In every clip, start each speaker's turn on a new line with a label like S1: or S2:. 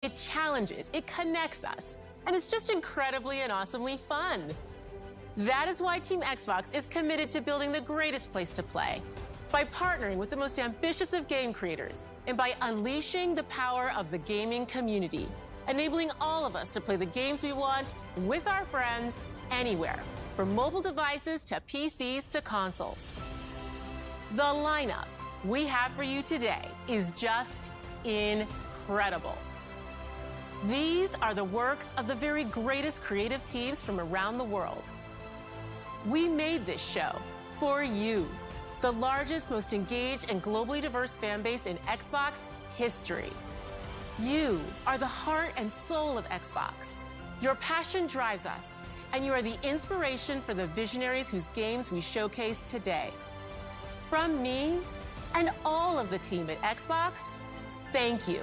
S1: It challenges, it connects us, and it's just incredibly and awesomely fun. That is why Team Xbox is committed to building the greatest place to play, by partnering with the most ambitious of game creators, and by unleashing the power of the gaming community, enabling all of us to play the games we want with our friends anywhere, from mobile devices to PCs to consoles. The lineup we have for you today is just incredible. These are the works of the very greatest creative teams from around the world. We made this show for you, the largest, most engaged, and globally diverse fan base in Xbox history. You are the heart and soul of Xbox. Your passion drives us, and you are the inspiration for the visionaries whose games we showcase today. From me and all of the team at Xbox, thank you.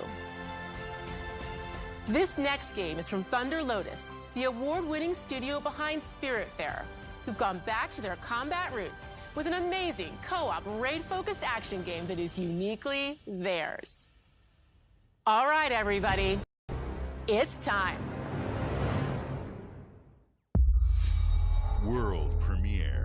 S1: This next game is from Thunder Lotus, the award-winning studio behind Spiritfarer, who've gone back to their combat roots with an amazing co-op raid-focused action game that is uniquely theirs. All right, everybody, it's time.
S2: World premiere.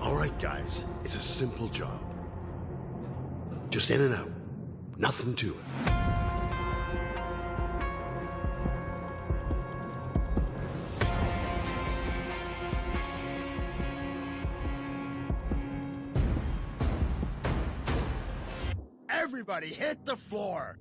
S3: All right, guys, it's a simple job. Just in and out, nothing to it. Everybody hit the floor!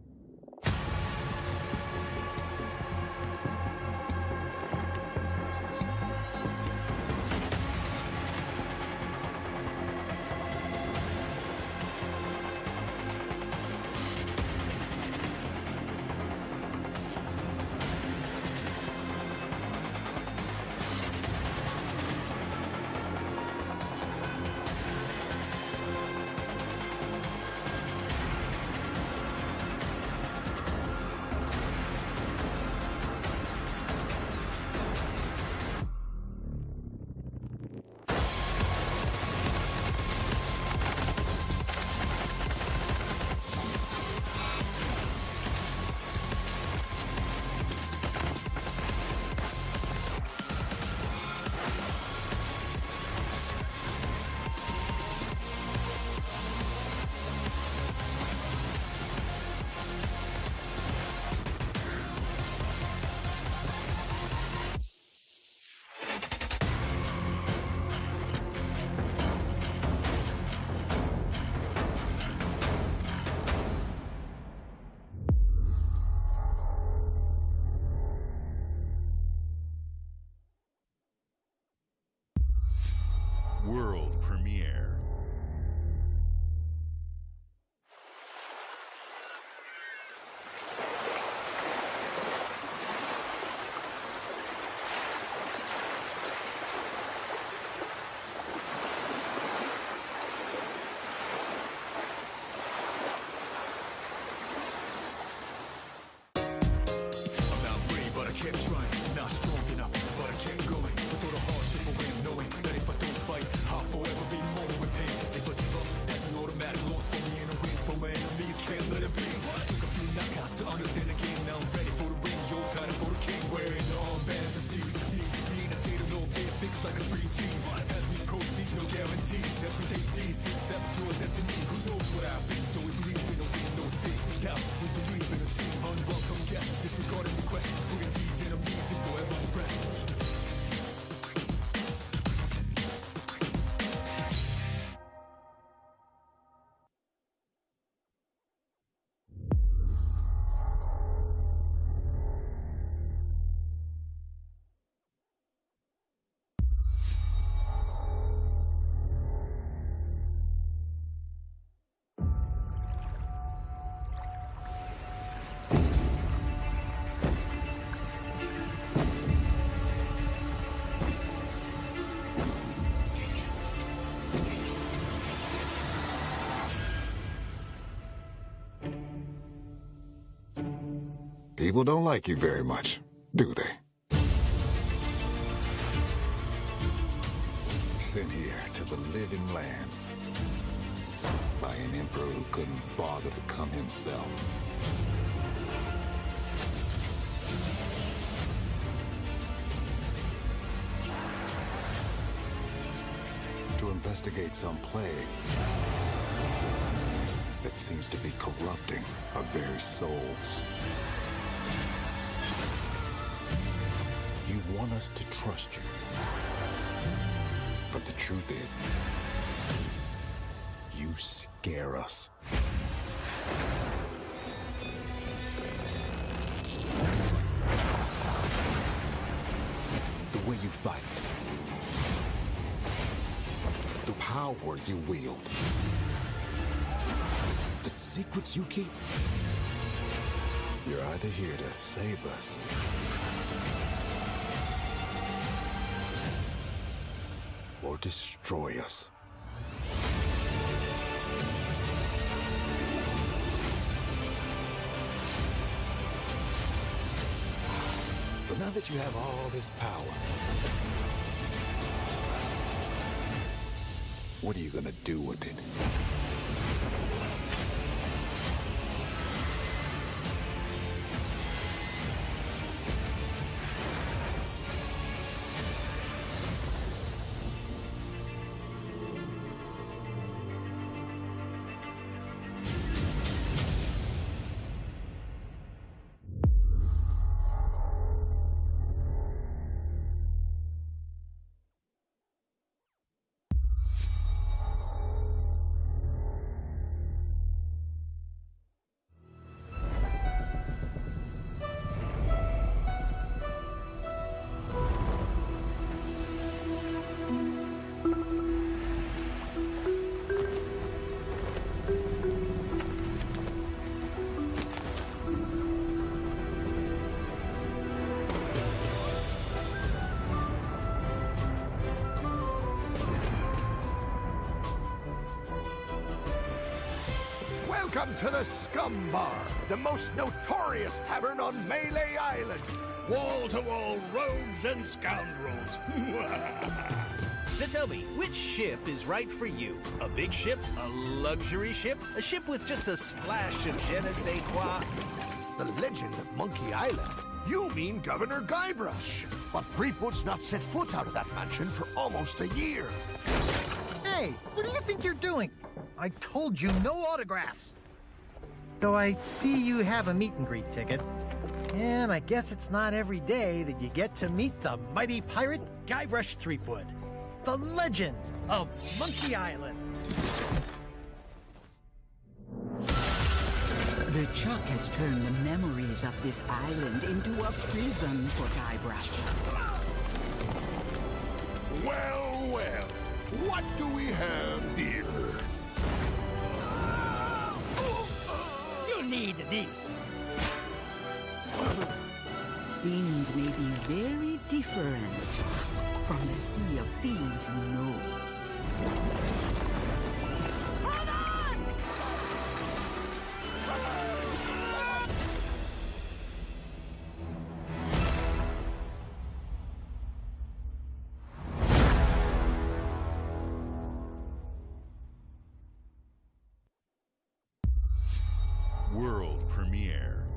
S2: People don't like you very much, do they? Sent here to the living lands by an emperor who couldn't bother to come himself. To investigate some plague that seems to be corrupting our very souls. You want us to trust you. But the truth is, you scare us. The way you fight. The power you wield. The secrets you keep. You're either here to save us or destroy us. So now that you have all this power, what are you gonna do with it?
S4: Welcome to the Scum Bar, the most notorious tavern on Melee Island. Wall-to-wall rogues and scoundrels.
S5: So tell me, which ship is right for you? A big ship? A luxury ship? A ship with just a splash of je ne sais quoi?
S4: The legend of Monkey Island? You mean Governor Guybrush. But Threepwood's not set foot out of that mansion for almost a year.
S6: Hey, what do you think you're doing? I told you no autographs. Though I see you have a meet and greet ticket. And I guess it's not every day that you get to meet the mighty pirate Guybrush Threepwood, the legend of Monkey Island.
S7: The Chuck has turned the memories of this island into a prison for Guybrush.
S4: Well, well, what do we have here?
S5: You need these.
S7: Things may be very different from the sea of thieves you know.
S5: Hold on!
S8: World premiere.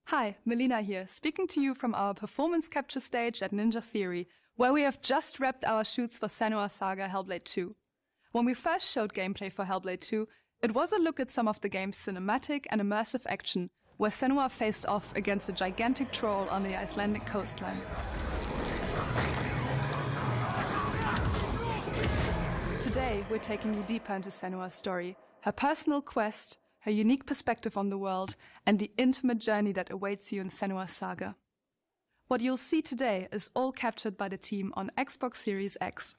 S9: Hi, Melina here, speaking to you from our performance capture stage at Ninja Theory, where we have just wrapped our shoots for Senua's Saga Hellblade 2. When we first showed gameplay for Hellblade 2, it was a look at some of the game's cinematic and immersive action, where Senua faced off against a gigantic troll on the Icelandic coastline. Today, we're taking you deeper into Senua's story, her personal quest, her unique perspective on the world, and the intimate journey that awaits you in Senua's Saga. What you'll see today is all captured by the team on Xbox Series X.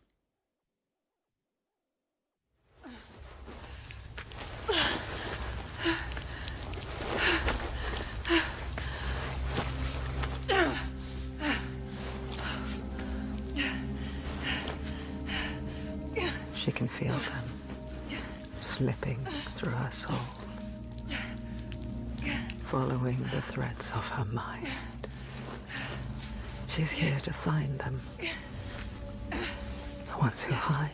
S10: She can feel them slipping through her soul, following the threads of her mind. She's here to find them, the ones who hide.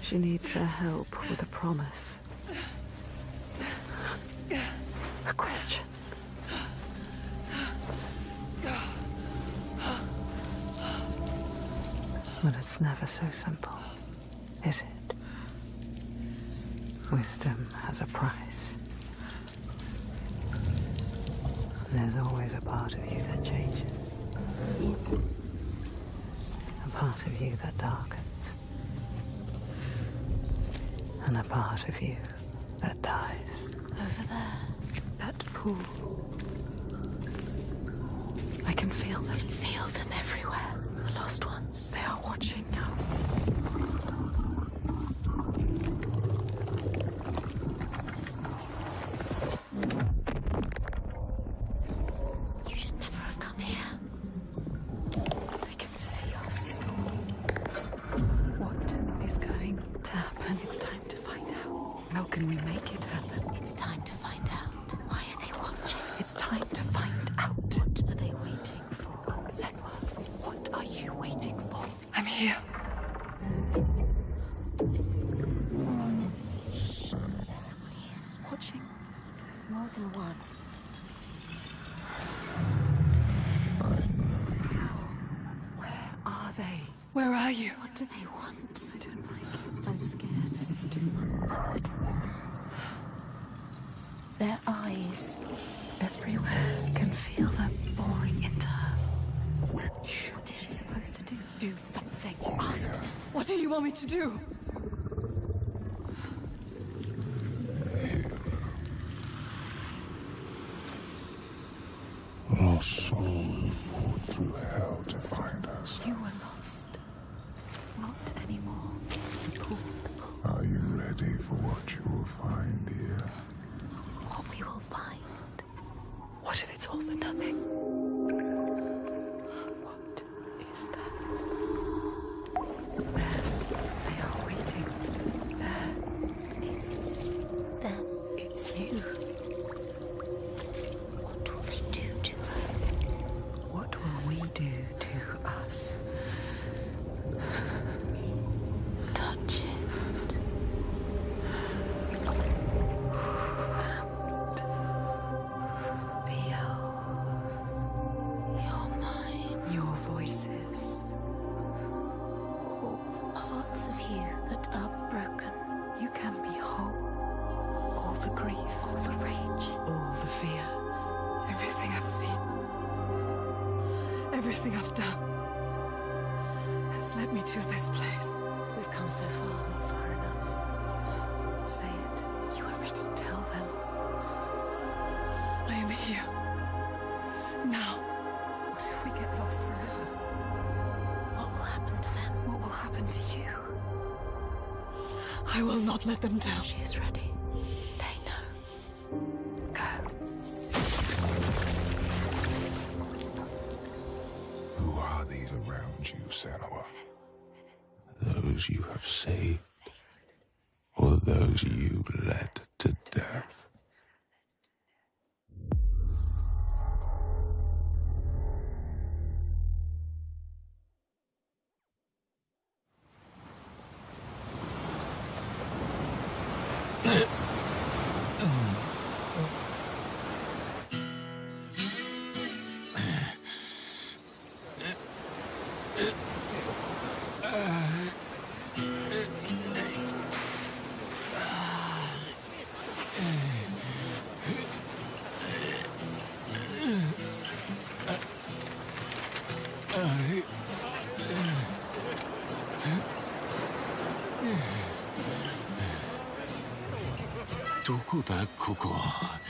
S10: She needs their help with a promise, a question. But it's never so simple, is it? Wisdom has a price. There's always a part of you that changes. A part of you that darkens. And a part of you that dies.
S11: Over there, that pool. I can feel them. I can feel them everywhere. The lost ones. They are watching us. You should never have come here. They can see us.
S10: What is going to happen?
S11: It's time to find out.
S10: How can we make it happen?
S11: It's time to find out. Why are they watching?
S10: It's time to find out.
S11: What are they waiting for?
S10: Senua, what are you waiting for?
S9: I'm here.
S11: Watching. More than one.
S10: Where are they?
S9: Where are you?
S11: What do they want?
S10: I don't like it.
S11: I'm scared.
S10: This is too much.
S11: Their eyes.
S10: Everywhere can feel them boring into her.
S11: Witch. What is she supposed to do? Do something. Ask them.
S9: What do you want me to do?
S2: Our souls fought through hell to find us.
S10: You were lost. Not anymore. Cool.
S2: Are you ready for what you will find here?
S11: What we will find.
S10: What if it's all for nothing? What is that? There. They are waiting. There.
S11: It's them.
S10: It's you.
S11: What will they do to her?
S10: What will we do to us?
S11: Touch it.
S10: Feel
S11: You're mine.
S10: your voices.
S11: All the parts of you that are broken.
S10: You can be whole. All the grief,
S11: All the rage.
S10: all the fear.
S9: Everything I've seen, everything I've done, has led me to this place.
S11: We've come so far.
S10: Not far enough. Say it.
S11: You are ready.
S10: Tell them.
S9: I am here. Now.
S10: What if we get lost forever?
S11: What will happen to them?
S10: What will happen to you?
S9: I will not let them down.
S11: She is ready. They know.
S10: Go.
S2: Who are these around you, Senua? Those you have saved, or those you led to death? どこだここは。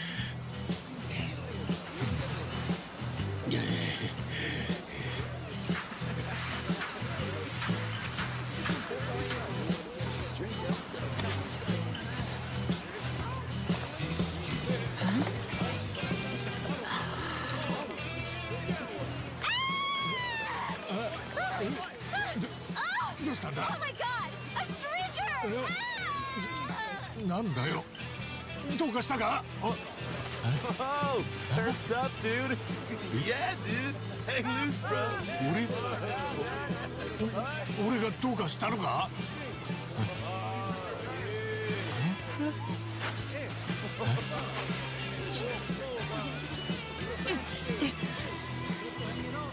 S2: どうしたんだ？
S11: Oh my god! A stranger!
S2: なんだよ。どうかしたか？
S5: Oh, surf's up, dude. Yeah, dude. Hang loose, bro.
S2: 俺がどうかしたのか？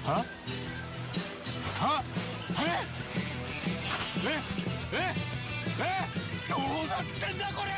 S2: は？は？どうなってんだこりゃ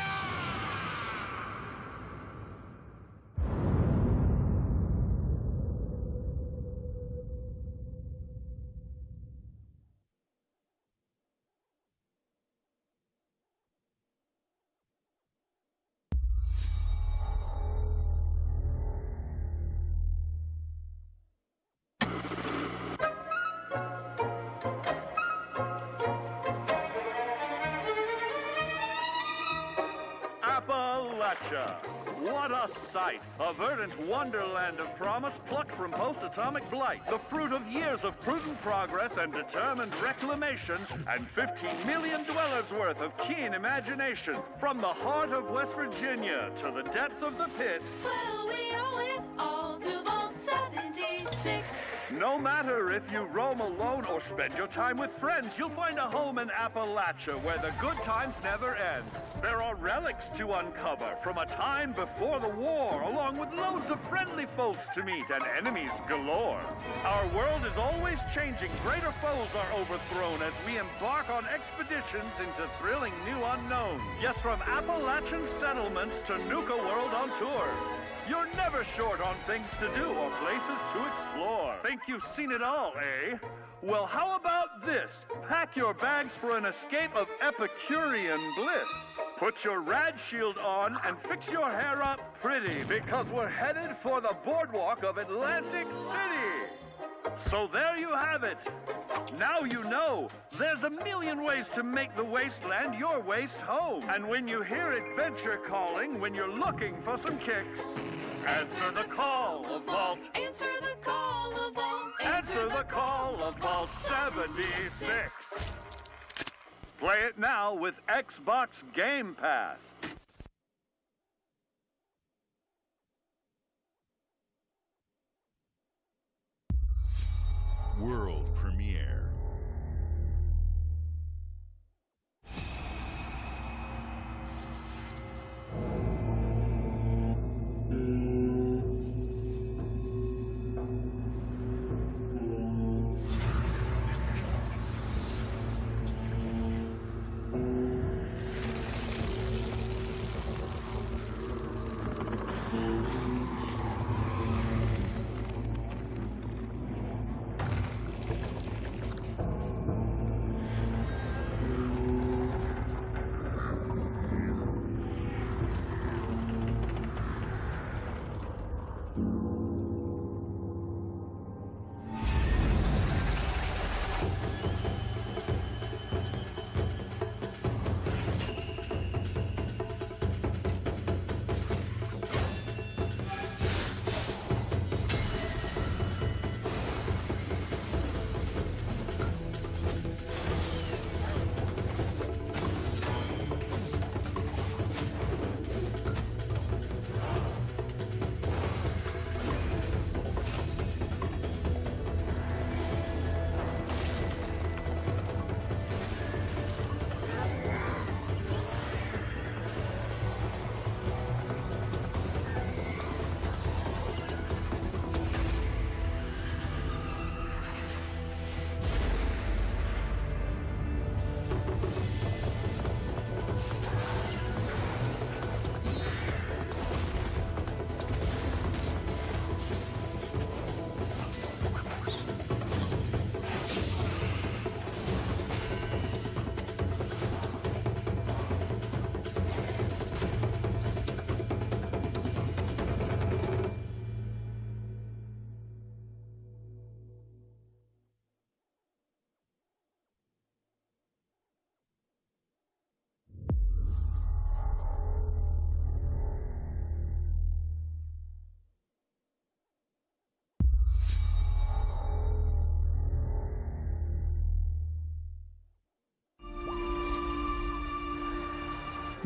S2: ！Appalachia.
S12: What a sight! A verdant wonderland of promise plucked from post-atomic blight. The fruit of years of prudent progress and determined reclamation, and 15 million dwellers worth of keen imagination. From the heart of West Virginia to the depths of the pit.
S11: Well, we owe it all to Vault 76.
S12: No matter if you roam alone or spend your time with friends, you'll find a home in Appalachia where the good times never end. There are relics to uncover from a time before the war, along with loads of friendly folks to meet and enemies galore. Our world is always changing. Greater foes are overthrown as we embark on expeditions into thrilling new unknowns. Yes, from Appalachian settlements to Nuka World on tour. You're never short on things to do or places to explore. Think you've seen it all, eh? Well, how about this? Pack your bags for an escape of Epicurean bliss. Put your rad shield on and fix your hair up pretty, because we're headed for the boardwalk of Atlantic City. So there you have it. Now you know. There's a million ways to make the wasteland your waste home. And when you hear adventure calling, when you're looking for some kicks, answer the call of Vault.
S11: Answer the call of Vault.
S12: Answer the call of Vault 76. Play it now with Xbox Game Pass.
S8: World premiere.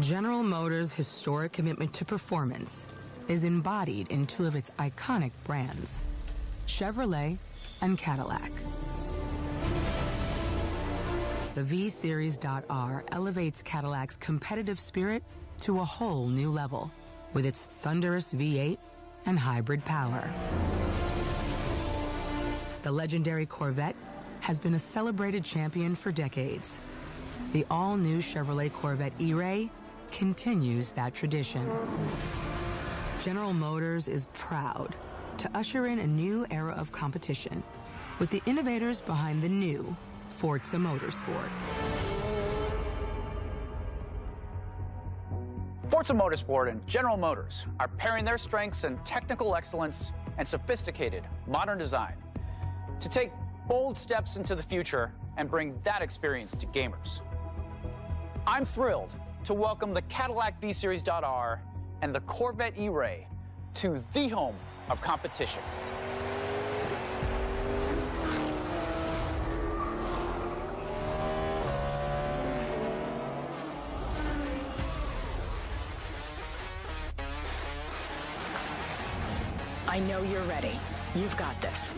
S13: General Motors' historic commitment to performance is embodied in two of its iconic brands, Chevrolet and Cadillac. The V-Series.R elevates Cadillac's competitive spirit to a whole new level with its thunderous V8 and hybrid power. The legendary Corvette has been a celebrated champion for decades. The all-new Chevrolet Corvette E-Ray continues that tradition. General Motors is proud to usher in a new era of competition with the innovators behind the new Forza Motorsport.
S14: Forza Motorsport and General Motors are pairing their strengths in technical excellence and sophisticated modern design to take bold steps into the future and bring that experience to gamers. I'm thrilled to welcome the Cadillac V-Series.R and the Corvette E-Ray to the home of competition.
S15: I know you're ready. You've got this.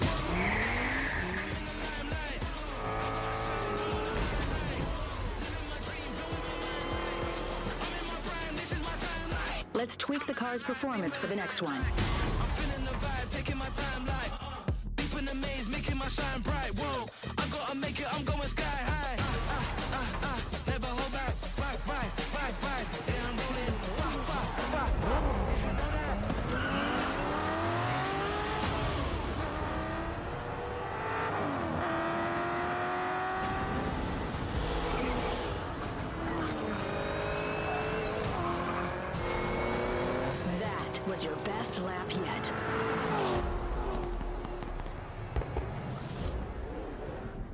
S15: Let's tweak the car's performance for the next one.
S16: I'm feeling the vibe, taking my time like deep in the maze, making my shine bright. Whoa, I gotta make it, I'm going sky high. Never hold back, right. Yeah, I'm rolling.
S15: Was your best lap yet.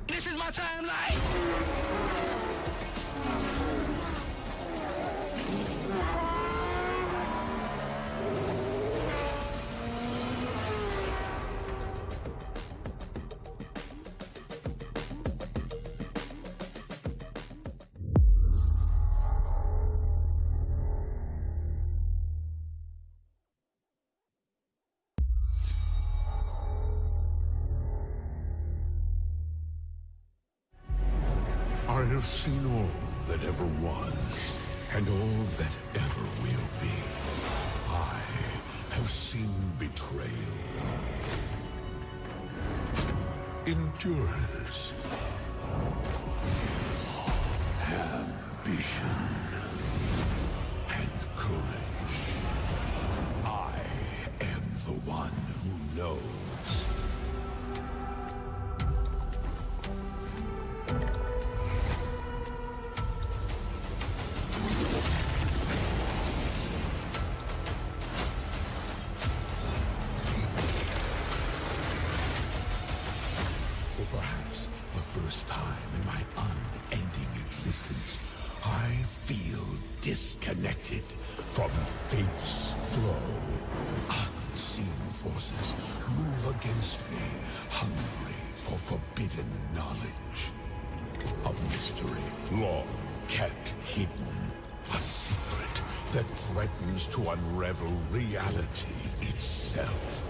S16: This is my timeline.
S2: I have seen all that ever was, and all that ever will be. I have seen betrayal, endurance, ambition, and courage. I am the one who knows. Perhaps the first time in my unending existence, I feel disconnected from fate's flow. Unseen forces move against me, hungry for forbidden knowledge. A mystery long kept hidden. A secret that threatens to unravel reality itself.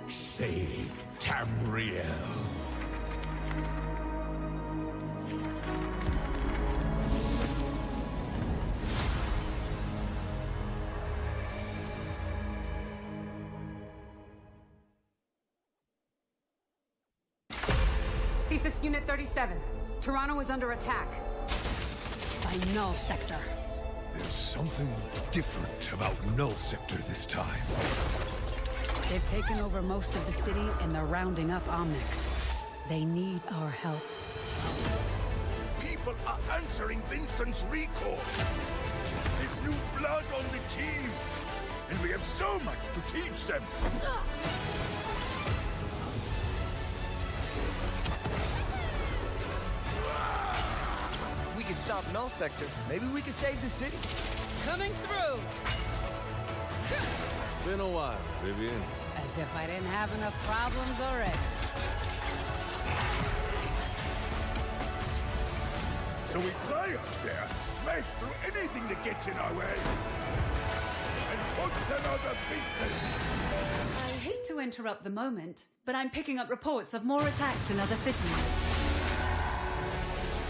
S2: Save Tamriel.
S17: CSIS Unit 37. Toronto is under attack. By Null Sector.
S4: There's something different about Null Sector this time.
S17: They've taken over most of the city and they're rounding up Omnics.
S13: They need our help.
S4: People are answering Winston's recall. There's new blood on the team, and we have so much to teach them.
S18: If we can stop Null Sector, maybe we can save the city.
S17: Coming through!
S19: Been a while, Vivian.
S17: As if I didn't have enough problems already.
S4: So we fly up there, smash through anything that gets in our way, and what's another business?
S20: I hate to interrupt the moment, but I'm picking up reports of more attacks in other cities.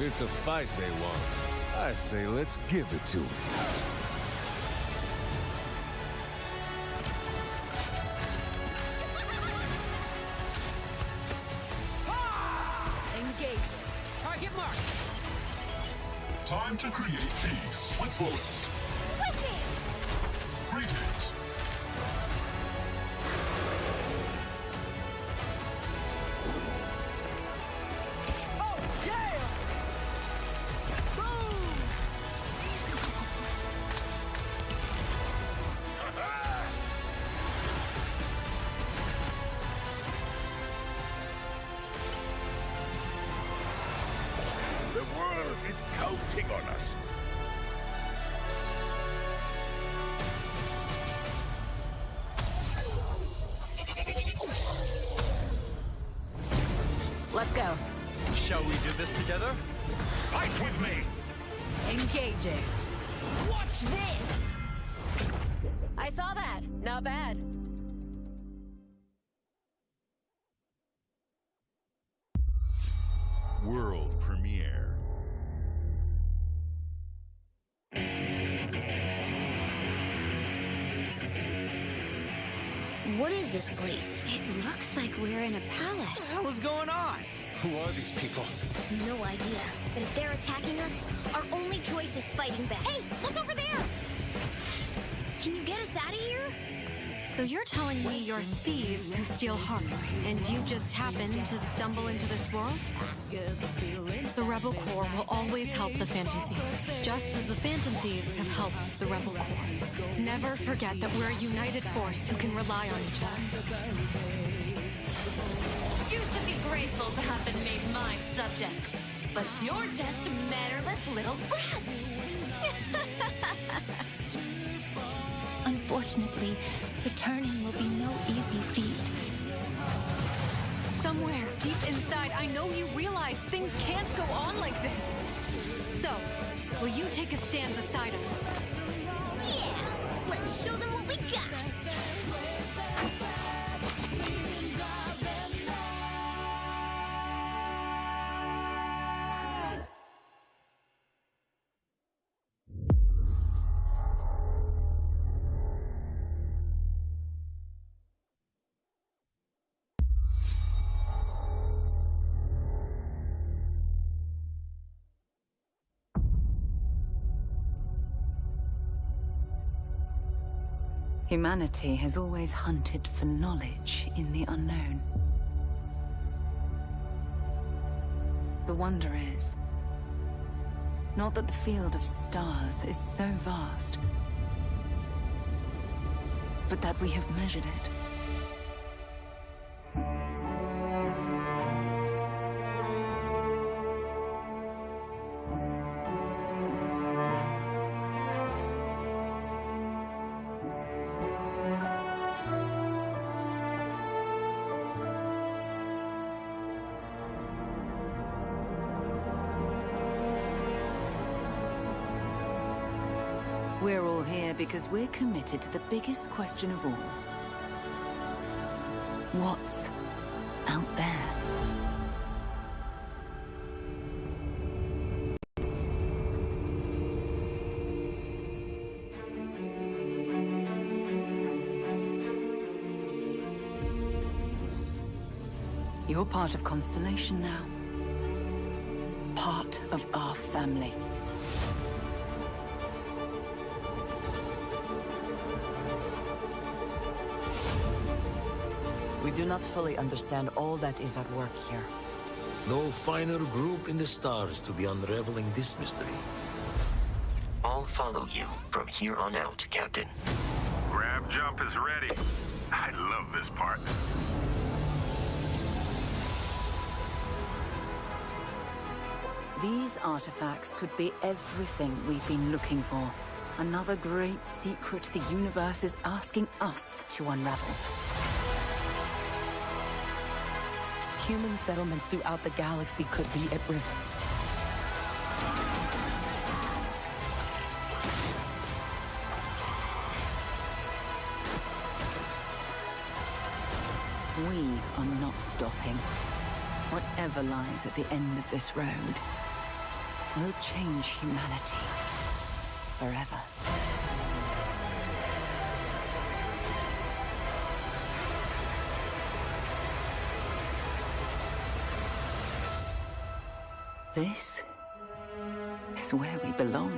S19: It's a fight they want. I say let's give it to them.
S17: Engage. Target mark.
S21: Time to create peace with bullets. Greetings.
S18: Oh, yeah! Boom!
S4: The world is counting on us.
S17: Let's go.
S18: Shall we do this together?
S4: Fight with me!
S17: Engaging.
S11: Watch this! I saw that. Not bad.
S8: World premiere.
S11: What is this place? It looks like we're in a palace.
S18: What the hell is going on?
S19: Who are these people?
S11: No idea. But if they're attacking us, our only choice is fighting back. Hey, look over there! Can you get us out of here?
S22: So you're telling me you're thieves who steal hearts, and you just happened to stumble into this world? The Rebel Corps will always help the Phantom Thieves, just as the Phantom Thieves have helped the Rebel Corps. Never forget that we're a united force who can rely on each other.
S23: You should be grateful to have been made my subjects. But you're just mannerless little brats.
S11: Unfortunately, returning will be no easy feat.
S22: Somewhere deep inside, I know you realize things can't go on like this. So, will you take a stand beside us?
S11: Yeah! Let's show them what we got!
S24: Humanity has always hunted for knowledge in the unknown. The wonder is, not that the field of stars is so vast, but that we have measured it. We're all here because we're committed to the biggest question of all. What's out there? You're part of Constellation now. Part of our family. We do not fully understand all that is at work here.
S1: No finer group in the stars to be unraveling this mystery.
S3: I'll follow you from here on out, Captain.
S21: Grab jump is ready. I love this part.
S24: These artifacts could be everything we've been looking for. Another great secret the universe is asking us to unravel.
S6: Human settlements throughout the galaxy could be at risk.
S24: We are not stopping. Whatever lies at the end of this road will change humanity forever. This is where we belong.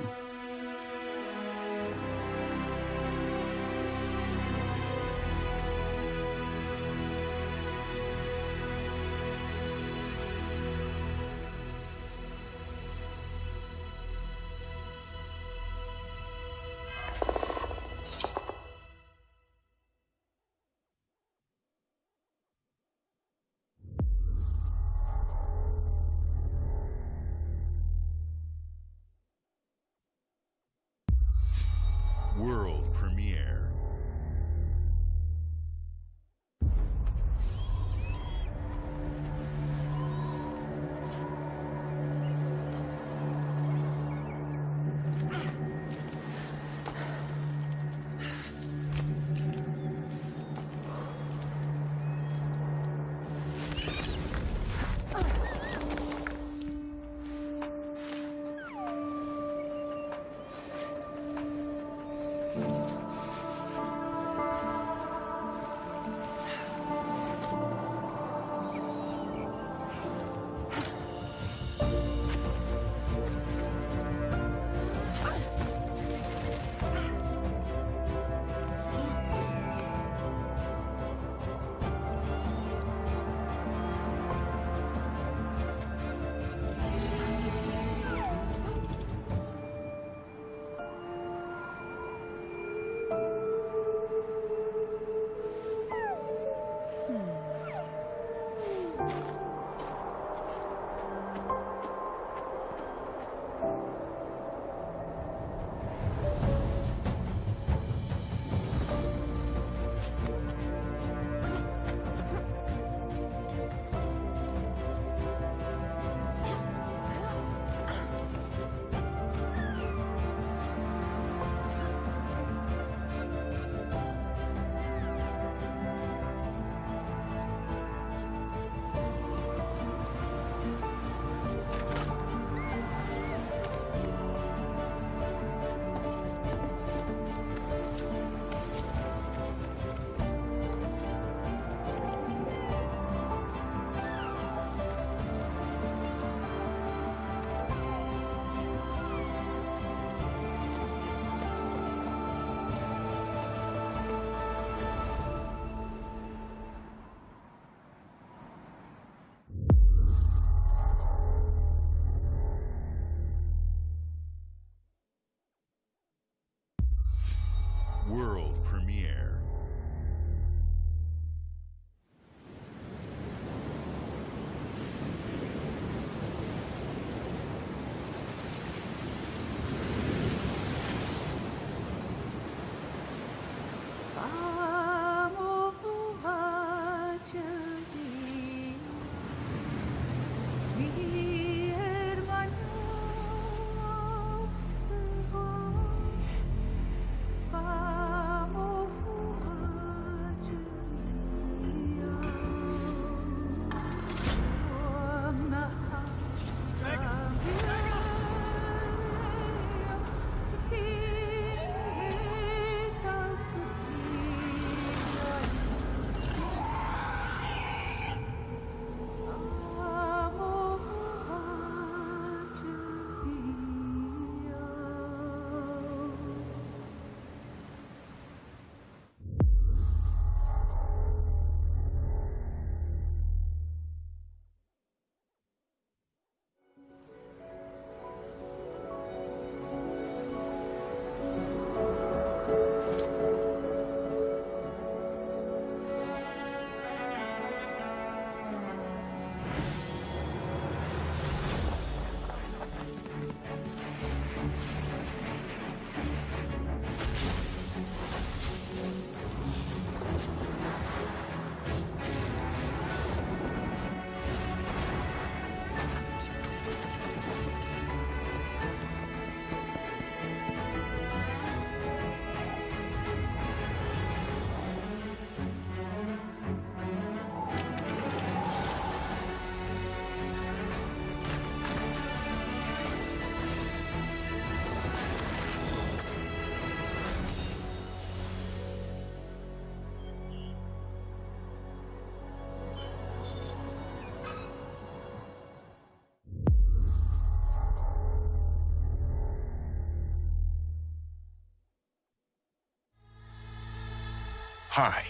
S2: Hi.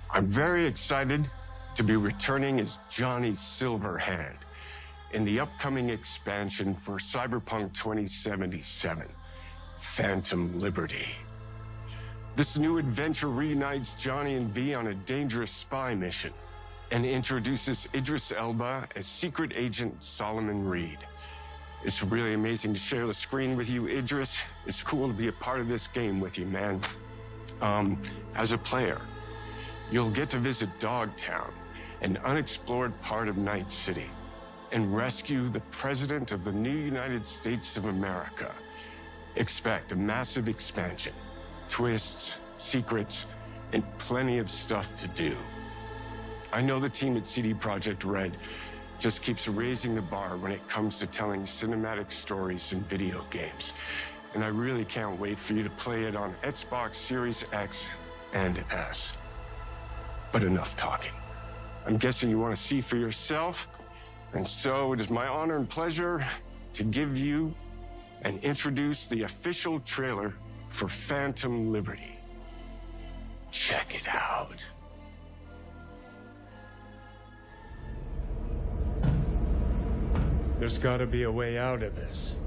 S2: I'm very excited to be returning as Johnny Silverhand in the upcoming expansion for Cyberpunk 2077, Phantom Liberty. This new adventure reunites Johnny and V on a dangerous spy mission and introduces Idris Elba as Secret Agent Solomon Reed. It's really amazing to share the screen with you, Idris. It's cool to be a part of this game with you, man. As a player, you'll get to visit Dogtown, an unexplored part of Night City, and rescue the President of the new United States of America. Expect a massive expansion, twists, secrets, and plenty of stuff to do. I know the team at CD Projekt Red just keeps raising the bar when it comes to telling cinematic stories in video games. And I really can't wait for you to play it on Xbox Series X and S. But enough talking. I'm guessing you want to see for yourself, and so it is my honor and pleasure to give you and introduce the official trailer for Phantom Liberty. Check it out.
S19: There's gotta be a way out of this.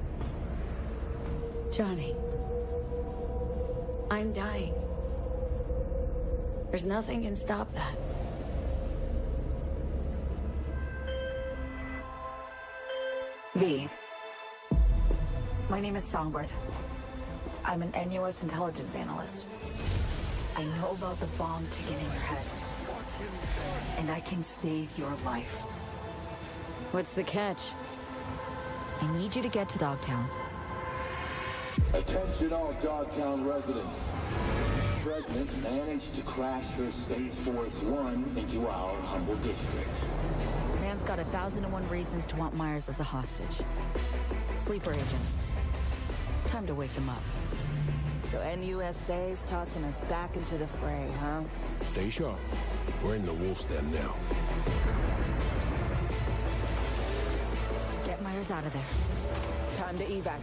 S5: Johnny, I'm dying. There's nothing can stop that.
S24: V. My name is Songbird. I'm an NUS intelligence analyst. I know about the bomb ticking in your head. And I can save your life.
S5: What's the catch? I need you to get to Dogtown.
S7: Attention all Dogtown residents. The President managed to crash her Space Force One into our humble district.
S5: Man's got 1,001 reasons to want Myers as a hostage. Sleeper agents. Time to wake them up.
S6: So NUSA's tossing us back into the fray, huh?
S19: Stay sharp. We're in the wolf's den now.
S5: Get Myers out of there.
S6: Time to evac.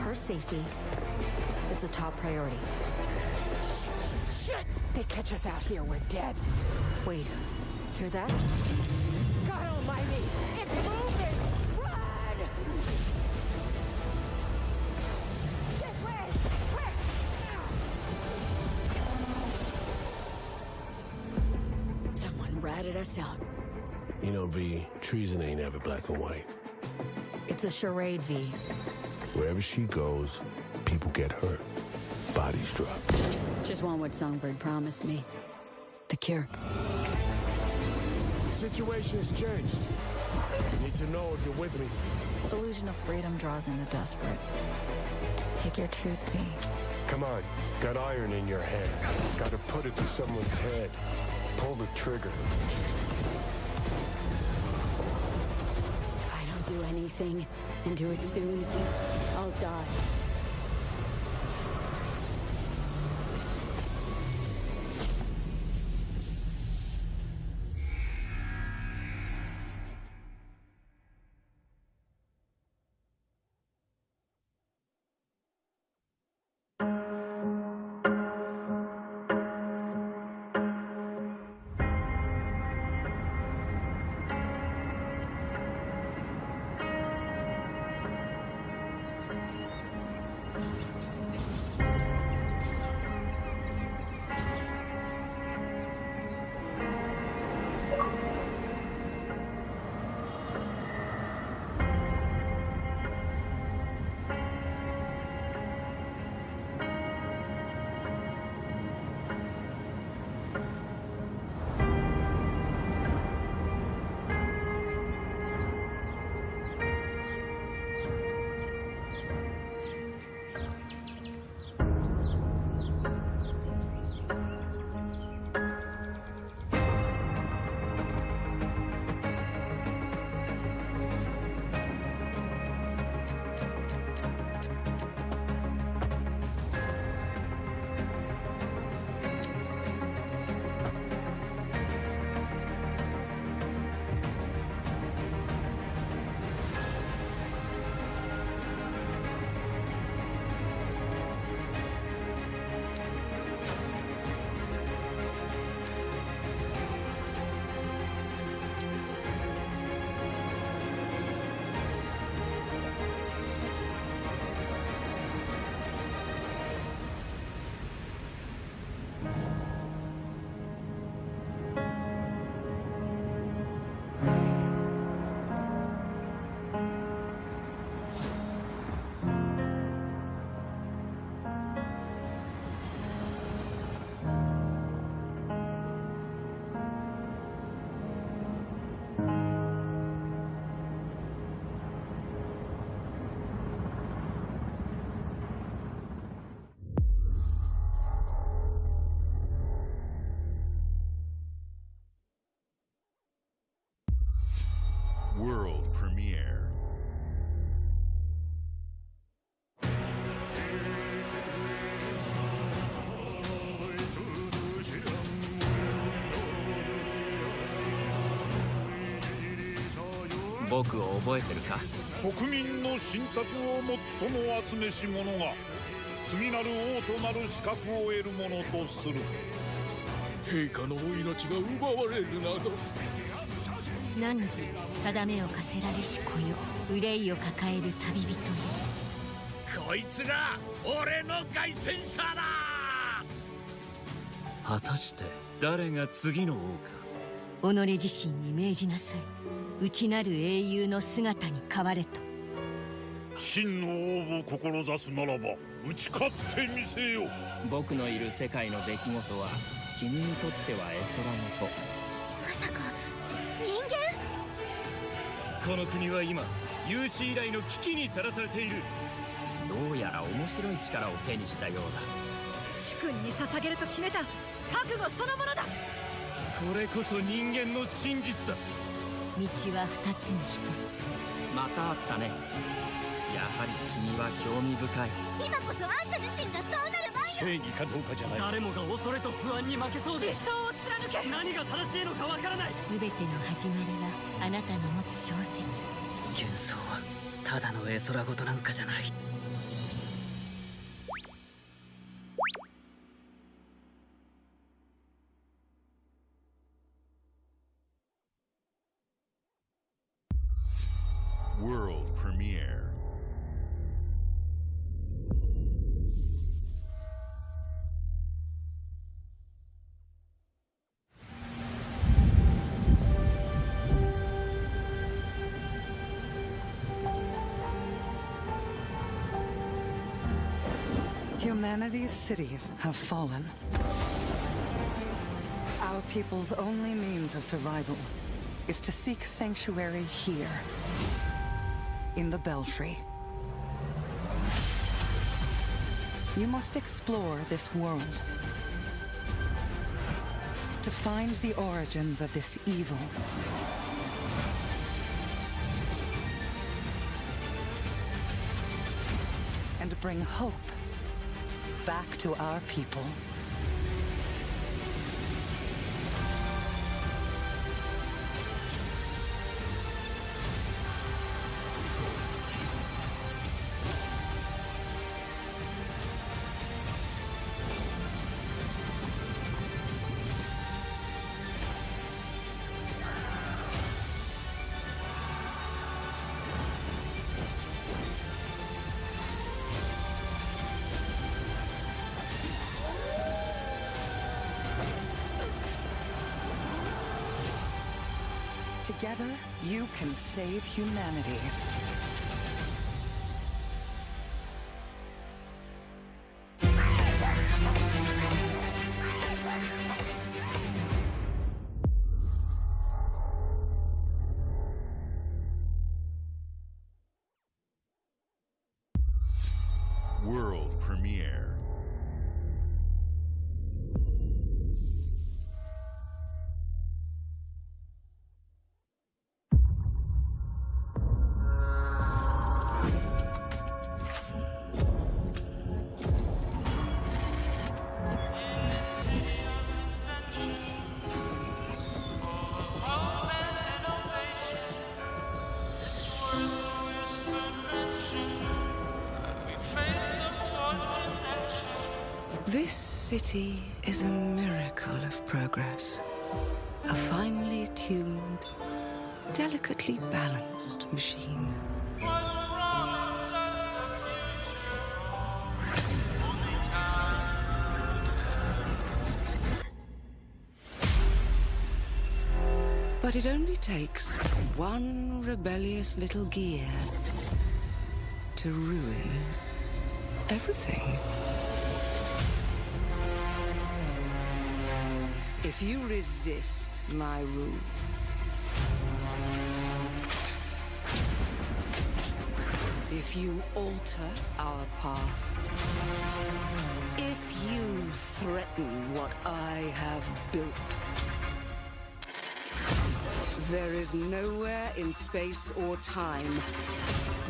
S5: Her safety is the top priority.
S6: Shit! They catch us out here, we're dead.
S5: Wait, hear that?
S6: God almighty! It's moving! Run! This way! Quick!
S5: Someone ratted us out.
S19: You know, V, treason ain't ever black and white.
S5: It's a charade, V.
S19: Wherever she goes, people get hurt. Bodies drop.
S5: Just want what Songbird promised me. The cure.
S19: The situation has changed. You need to know if you're with me.
S5: Illusion of freedom draws in the desperate. Pick your truth, V.
S19: Come on. Got iron in your hand. Gotta put it to someone's head. Pull the trigger.
S5: If I don't do anything, and do it soon, I'll die.
S9: 僕を覚えてるか？
S21: 国民の信託を最も集めし者が次なる王となる資格を得るものとする。
S10: 陛下のお命が奪われるなど。
S12: 汝定めを課せられし子よ、憂いを抱える旅人よ。
S10: こいつが俺の凱旋者だ。
S9: 果たして誰が次の王か。
S12: 己自身に命じなさい。内なる英雄の姿に変われと。
S21: 真の王を志すならば打ち勝ってみせよ。
S9: 僕のいる世界の出来事は君にとっては絵空事。
S11: まさか人間？
S9: この国は今有史以来の危機にさらされている。どうやら面白い力を手にしたようだ。
S17: 主君に捧げると決めた覚悟そのものだ。
S9: これこそ人間の真実だ。
S12: 道は二つに一つ。
S9: またあったね。やはり君は興味深い。
S11: 今こそあんた自身がそうなる前よ。
S10: 正義かどうかじゃない。
S9: 誰もが恐れと不安に負けそうで。
S17: 理想を貫け。
S9: 何が正しいのかわからない。
S12: 全ての始まりはあなたの持つ小説。
S9: 幻想はただの絵空事なんかじゃない。
S8: World premiere.
S14: Humanity's cities have fallen. Our people's only means of survival is to seek sanctuary here, in the Belfry. You must explore this world to find the origins of this evil. And bring hope back to our people. Together, you can save humanity.
S8: World premiere.
S25: This city is a miracle of progress. A finely tuned, delicately balanced machine. But it only takes one rebellious little gear to ruin everything. If you resist my rule, if you alter our past, if you threaten what I have built, there is nowhere in space or time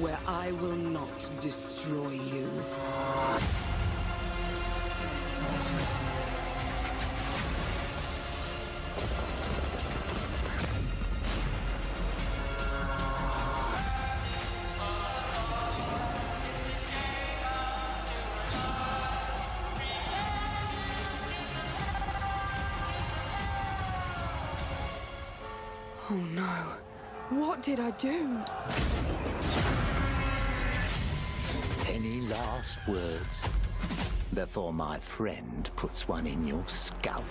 S25: where I will not destroy you.
S17: Oh no. What did I do?
S4: Any last words before my friend puts one in your scalp?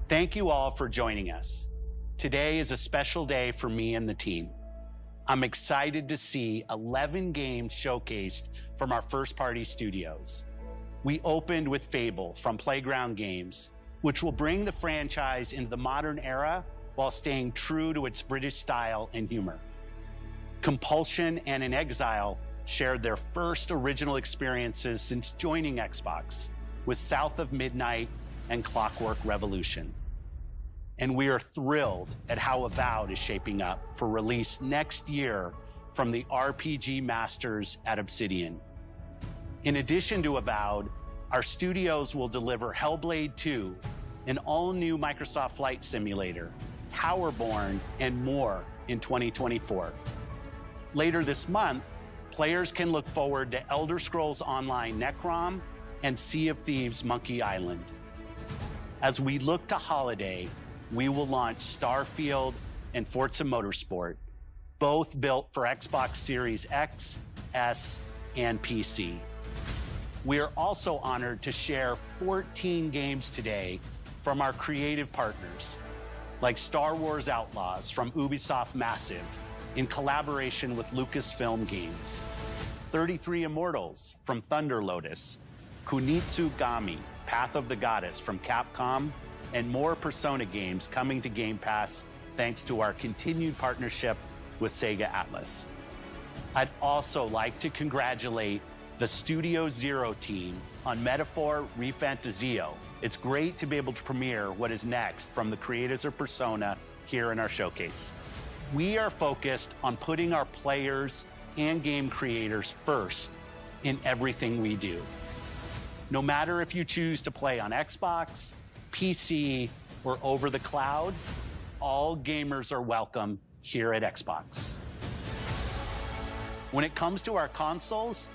S13: Thank you all for joining us. Today is a special day for me and the team. I'm excited to see 11 games showcased from our first-party studios. We opened with Fable from Playground Games, which will bring the franchise into the modern era while staying true to its British style and humor. Compulsion and In Exile shared their first original experiences since joining Xbox with South of Midnight and Clockwork Revolution. And we are thrilled at how Avowed is shaping up for release next year from the RPG masters at Obsidian. In addition to Avowed, our studios will deliver Hellblade 2, an all-new Microsoft Flight Simulator, Towerborn, and more in 2024. Later this month, players can look forward to Elder Scrolls Online Necrom and Sea of Thieves Monkey Island. As we look to holiday, we will launch Starfield and Forza Motorsport, both built for Xbox Series X, S, and PC. We are also honored to share 14 games today from our creative partners, like Star Wars Outlaws from Ubisoft Massive in collaboration with Lucasfilm Games, 33 Immortals from Thunder Lotus, Kunitsu Gami, Path of the Goddess from Capcom, and more Persona games coming to Game Pass thanks to our continued partnership with Sega Atlas. I'd also like to congratulate the Studio Zero team on Metaphor Refantazio. It's great to be able to premiere what is next from the creators of Persona here in our showcase. We are focused on putting our players and game creators first in everything we do. No matter if you choose to play on Xbox, PC, or over the cloud, all gamers are welcome here at Xbox. When it comes to our consoles,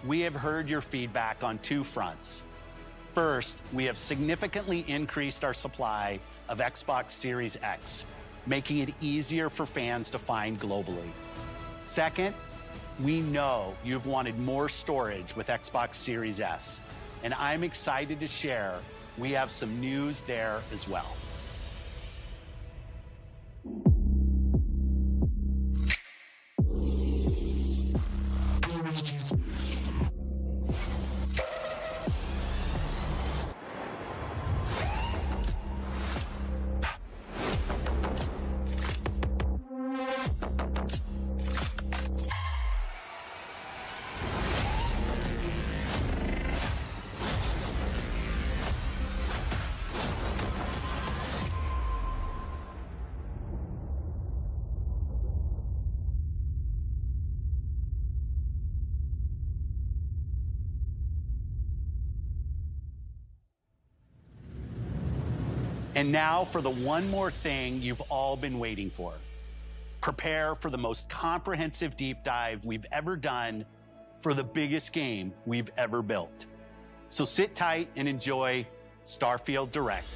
S13: we have heard your feedback on two fronts. First, we have significantly increased our supply of Xbox Series X, making it easier for fans to find globally. Second, we know you've wanted more storage with Xbox Series S, and I'm excited to share we have some news there as well. And now for the one more thing you've all been waiting for. Prepare for the most comprehensive deep dive we've ever done for the biggest game we've ever built. So sit tight and enjoy Starfield Direct.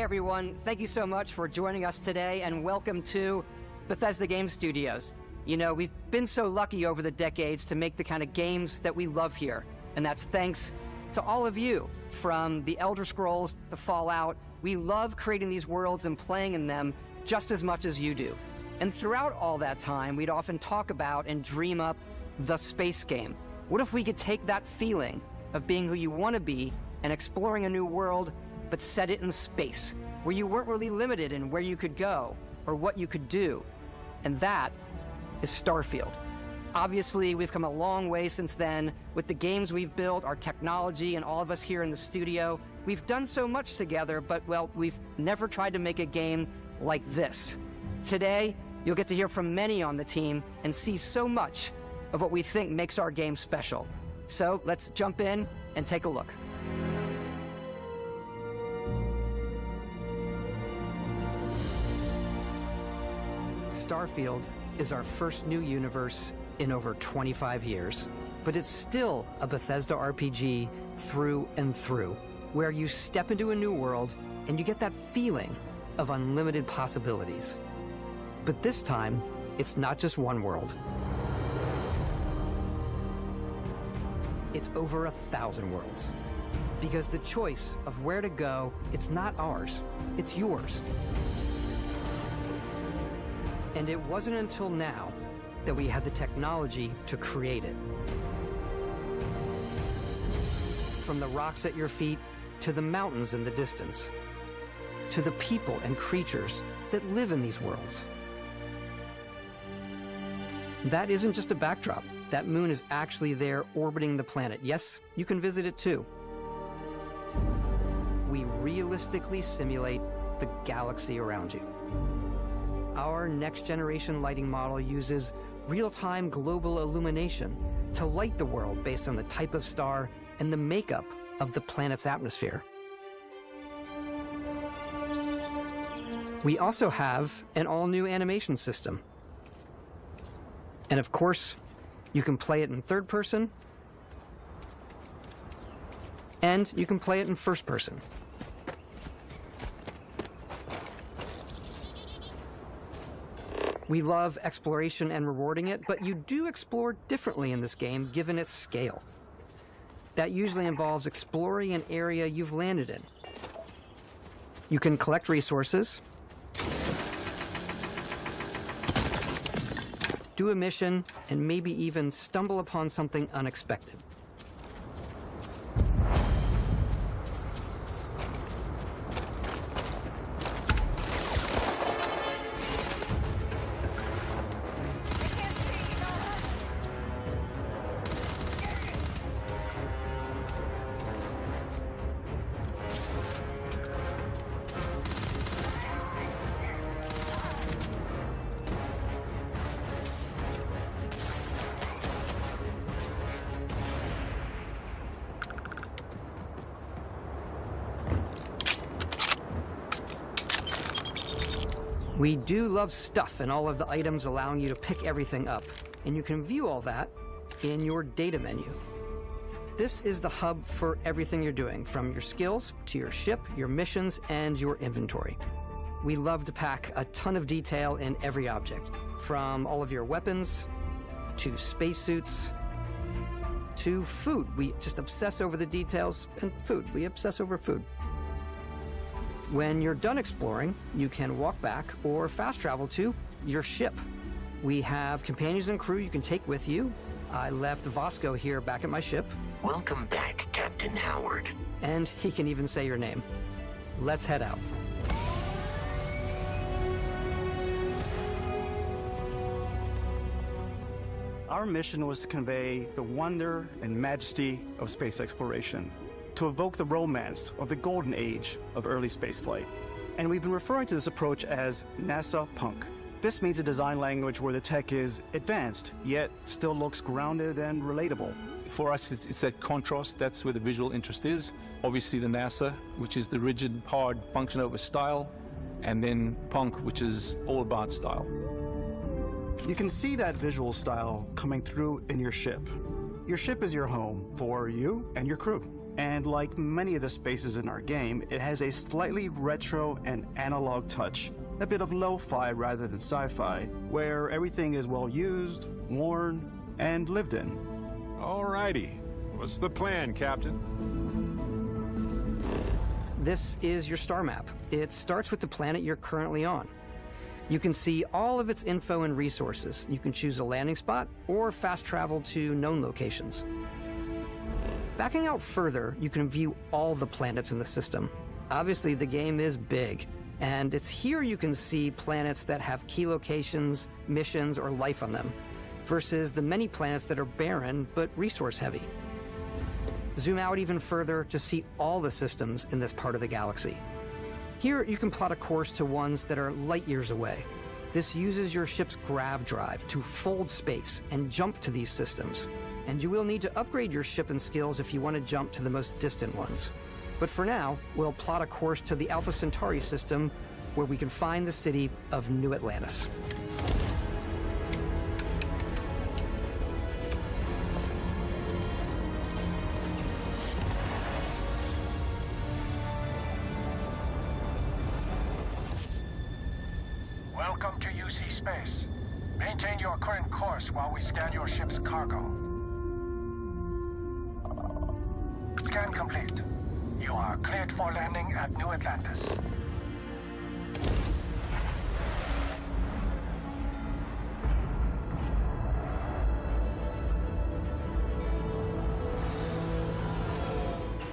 S15: Hey everyone, thank you so much for joining us today and welcome to Bethesda Game Studios. You know, we've been so lucky over the decades to make the kind of games that we love here. And that's thanks to all of you, from the Elder Scrolls to Fallout. We love creating these worlds and playing in them just as much as you do. And throughout all that time, we'd often talk about and dream up the space game. What if we could take that feeling of being who you want to be and exploring a new world, but set it in space, where you weren't really limited in where you could go or what you could do? And that is Starfield. Obviously, we've come a long way since then with the games we've built, our technology, and all of us here in the studio. We've done so much together, but, well, we've never tried to make a game like this. Today, you'll get to hear from many on the team and see so much of what we think makes our game special. So let's jump in and take a look. Starfield is our first new universe in over 25 years, but it's still a Bethesda RPG through and through, where you step into a new world and you get that feeling of unlimited possibilities. But this time, it's not just one world. It's over 1,000 worlds. Because the choice of where to go, it's not ours, it's yours. And it wasn't until now that we had the technology to create it. From the rocks at your feet, to the mountains in the distance, to the people and creatures that live in these worlds. That isn't just a backdrop. That moon is actually there orbiting the planet. Yes, you can visit it too. We realistically simulate the galaxy around you. Our next-generation lighting model uses real-time global illumination to light the world based on the type of star and the makeup of the planet's atmosphere. We also have an all-new animation system. And of course, you can play it in third person, and you can play it in first person. We love exploration and rewarding it, but you do explore differently in this game given its scale. That usually involves exploring an area you've landed in. You can collect resources, do a mission, and maybe even stumble upon something unexpected. We do love stuff and all of the items allowing you to pick everything up, and you can view all that in your data menu. This is the hub for everything you're doing, from your skills to your ship, your missions, and your inventory. We love to pack a ton of detail in every object, from all of your weapons, to spacesuits, to food. We just obsess over the details, and food. We obsess over food. When you're done exploring, you can walk back or fast travel to your ship. We have companions and crew you can take with you. I left Vasco here back at my ship.
S3: Welcome back, Captain Howard.
S15: And he can even say your name. Let's head out.
S16: Our mission was to convey the wonder and majesty of space exploration, to evoke the romance of the golden age of early spaceflight. And we've been referring to this approach as NASA Punk. This means a design language where the tech is advanced, yet still looks grounded and relatable.
S18: For us, it's that contrast. That's where the visual interest is. Obviously the NASA, which is the rigid, hard function over style, and then Punk, which is all about style.
S16: You can see that visual style coming through in your ship. Your ship is your home for you and your crew. And like many of the spaces in our game, it has a slightly retro and analog touch a bit of lo-fi rather than sci-fi, where everything is well used, worn, and lived in.
S1: Alrighty. What's the plan, Captain?
S15: This is your star map. It starts with the planet you're currently on. You can see all of its info and resources. You can choose a landing spot or fast travel to known locations. Backing out further, you can view all the planets in the system. Obviously, the game is big, and it's here you can see planets that have key locations, missions, or life on them, versus the many planets that are barren but resource-heavy. Zoom out even further to see all the systems in this part of the galaxy. Here, you can plot a course to ones that are light years away. This uses your ship's grav drive to fold space and jump to these systems. And you will need to upgrade your ship and skills if you want to jump to the most distant ones. But for now, we'll plot a course to the Alpha Centauri system, where we can find the city of New Atlantis.
S2: Welcome to UC Space. Maintain your current course while we scan your ship's cargo. Scan complete. You are cleared for landing at New Atlantis.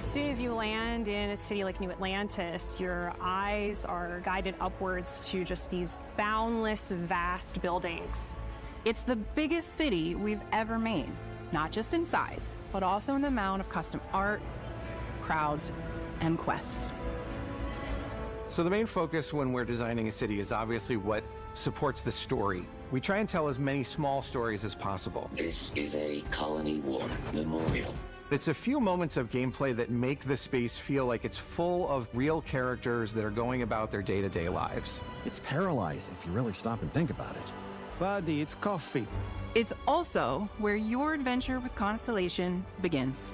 S20: As soon as you land in a city like New Atlantis, your eyes are guided upwards to just these boundless, vast buildings.
S22: It's the biggest city we've ever made, not just in size, but also in the amount of custom art, crowds, and quests.
S23: So the main focus when we're designing a city is obviously what supports the story. We try and tell as many small stories as possible.
S4: This is a colony war memorial.
S23: It's a few moments of gameplay that make the space feel like it's full of real characters that are going about their day-to-day lives.
S26: It's paralyzing if you really stop and think about it.
S27: Buddy, it's coffee.
S22: It's also where your adventure with Constellation begins.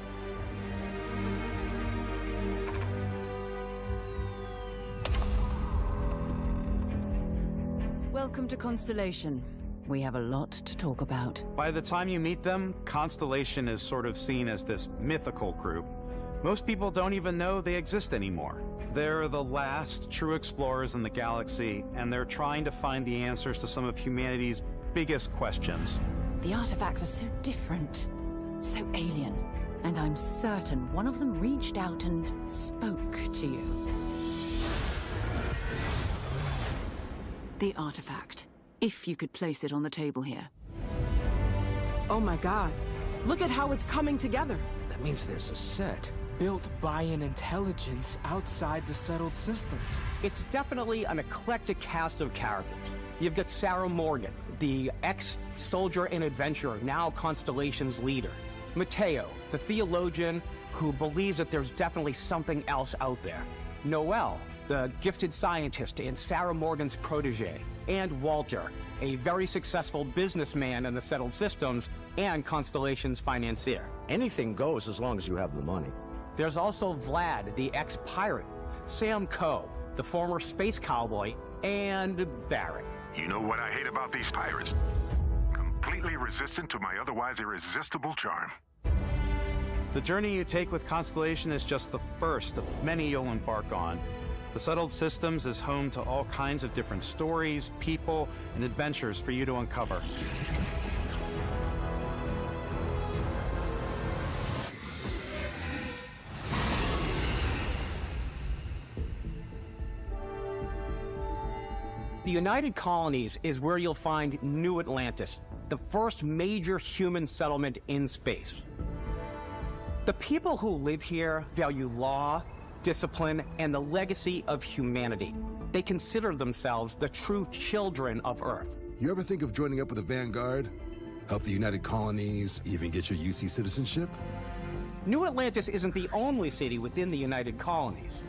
S5: Welcome to Constellation. We have a lot to talk about.
S16: By the time you meet them, Constellation is sort of seen as this mythical group. Most people don't even know they exist anymore. They're the last true explorers in the galaxy, and they're trying to find the answers to some of humanity's biggest questions.
S5: The artifacts are so different, so alien, and I'm certain one of them reached out and spoke to you. The artifact. If you could place it on the table here.
S28: Oh my god. Look at how it's coming together.
S29: That means there's a set built by an intelligence outside the settled systems.
S15: It's definitely an eclectic cast of characters. You've got Sarah Morgan, the ex-soldier and adventurer, now Constellation's leader. Mateo, the theologian who believes that there's definitely something else out there. Noel, the gifted scientist and Sarah Morgan's protege. And Walter, a very successful businessman in the settled systems and Constellation's financier.
S29: Anything goes as long as you have the money.
S15: There's also Vlad, the ex-pirate, Sam Coe, the former space cowboy, and Barrett.
S30: You know what I hate about these pirates? Completely resistant to my otherwise irresistible charm.
S16: The journey you take with Constellation is just the first of many you'll embark on. The Settled Systems is home to all kinds of different stories, people, and adventures for you to uncover. The United Colonies is where you'll find New Atlantis, the first major human settlement in space. The people who live here value law, discipline, and the legacy of humanity. They consider themselves the true children of Earth.
S31: You ever think of joining up with the Vanguard? Help the United Colonies, even get your UC citizenship?
S15: New Atlantis isn't the only city within the United Colonies.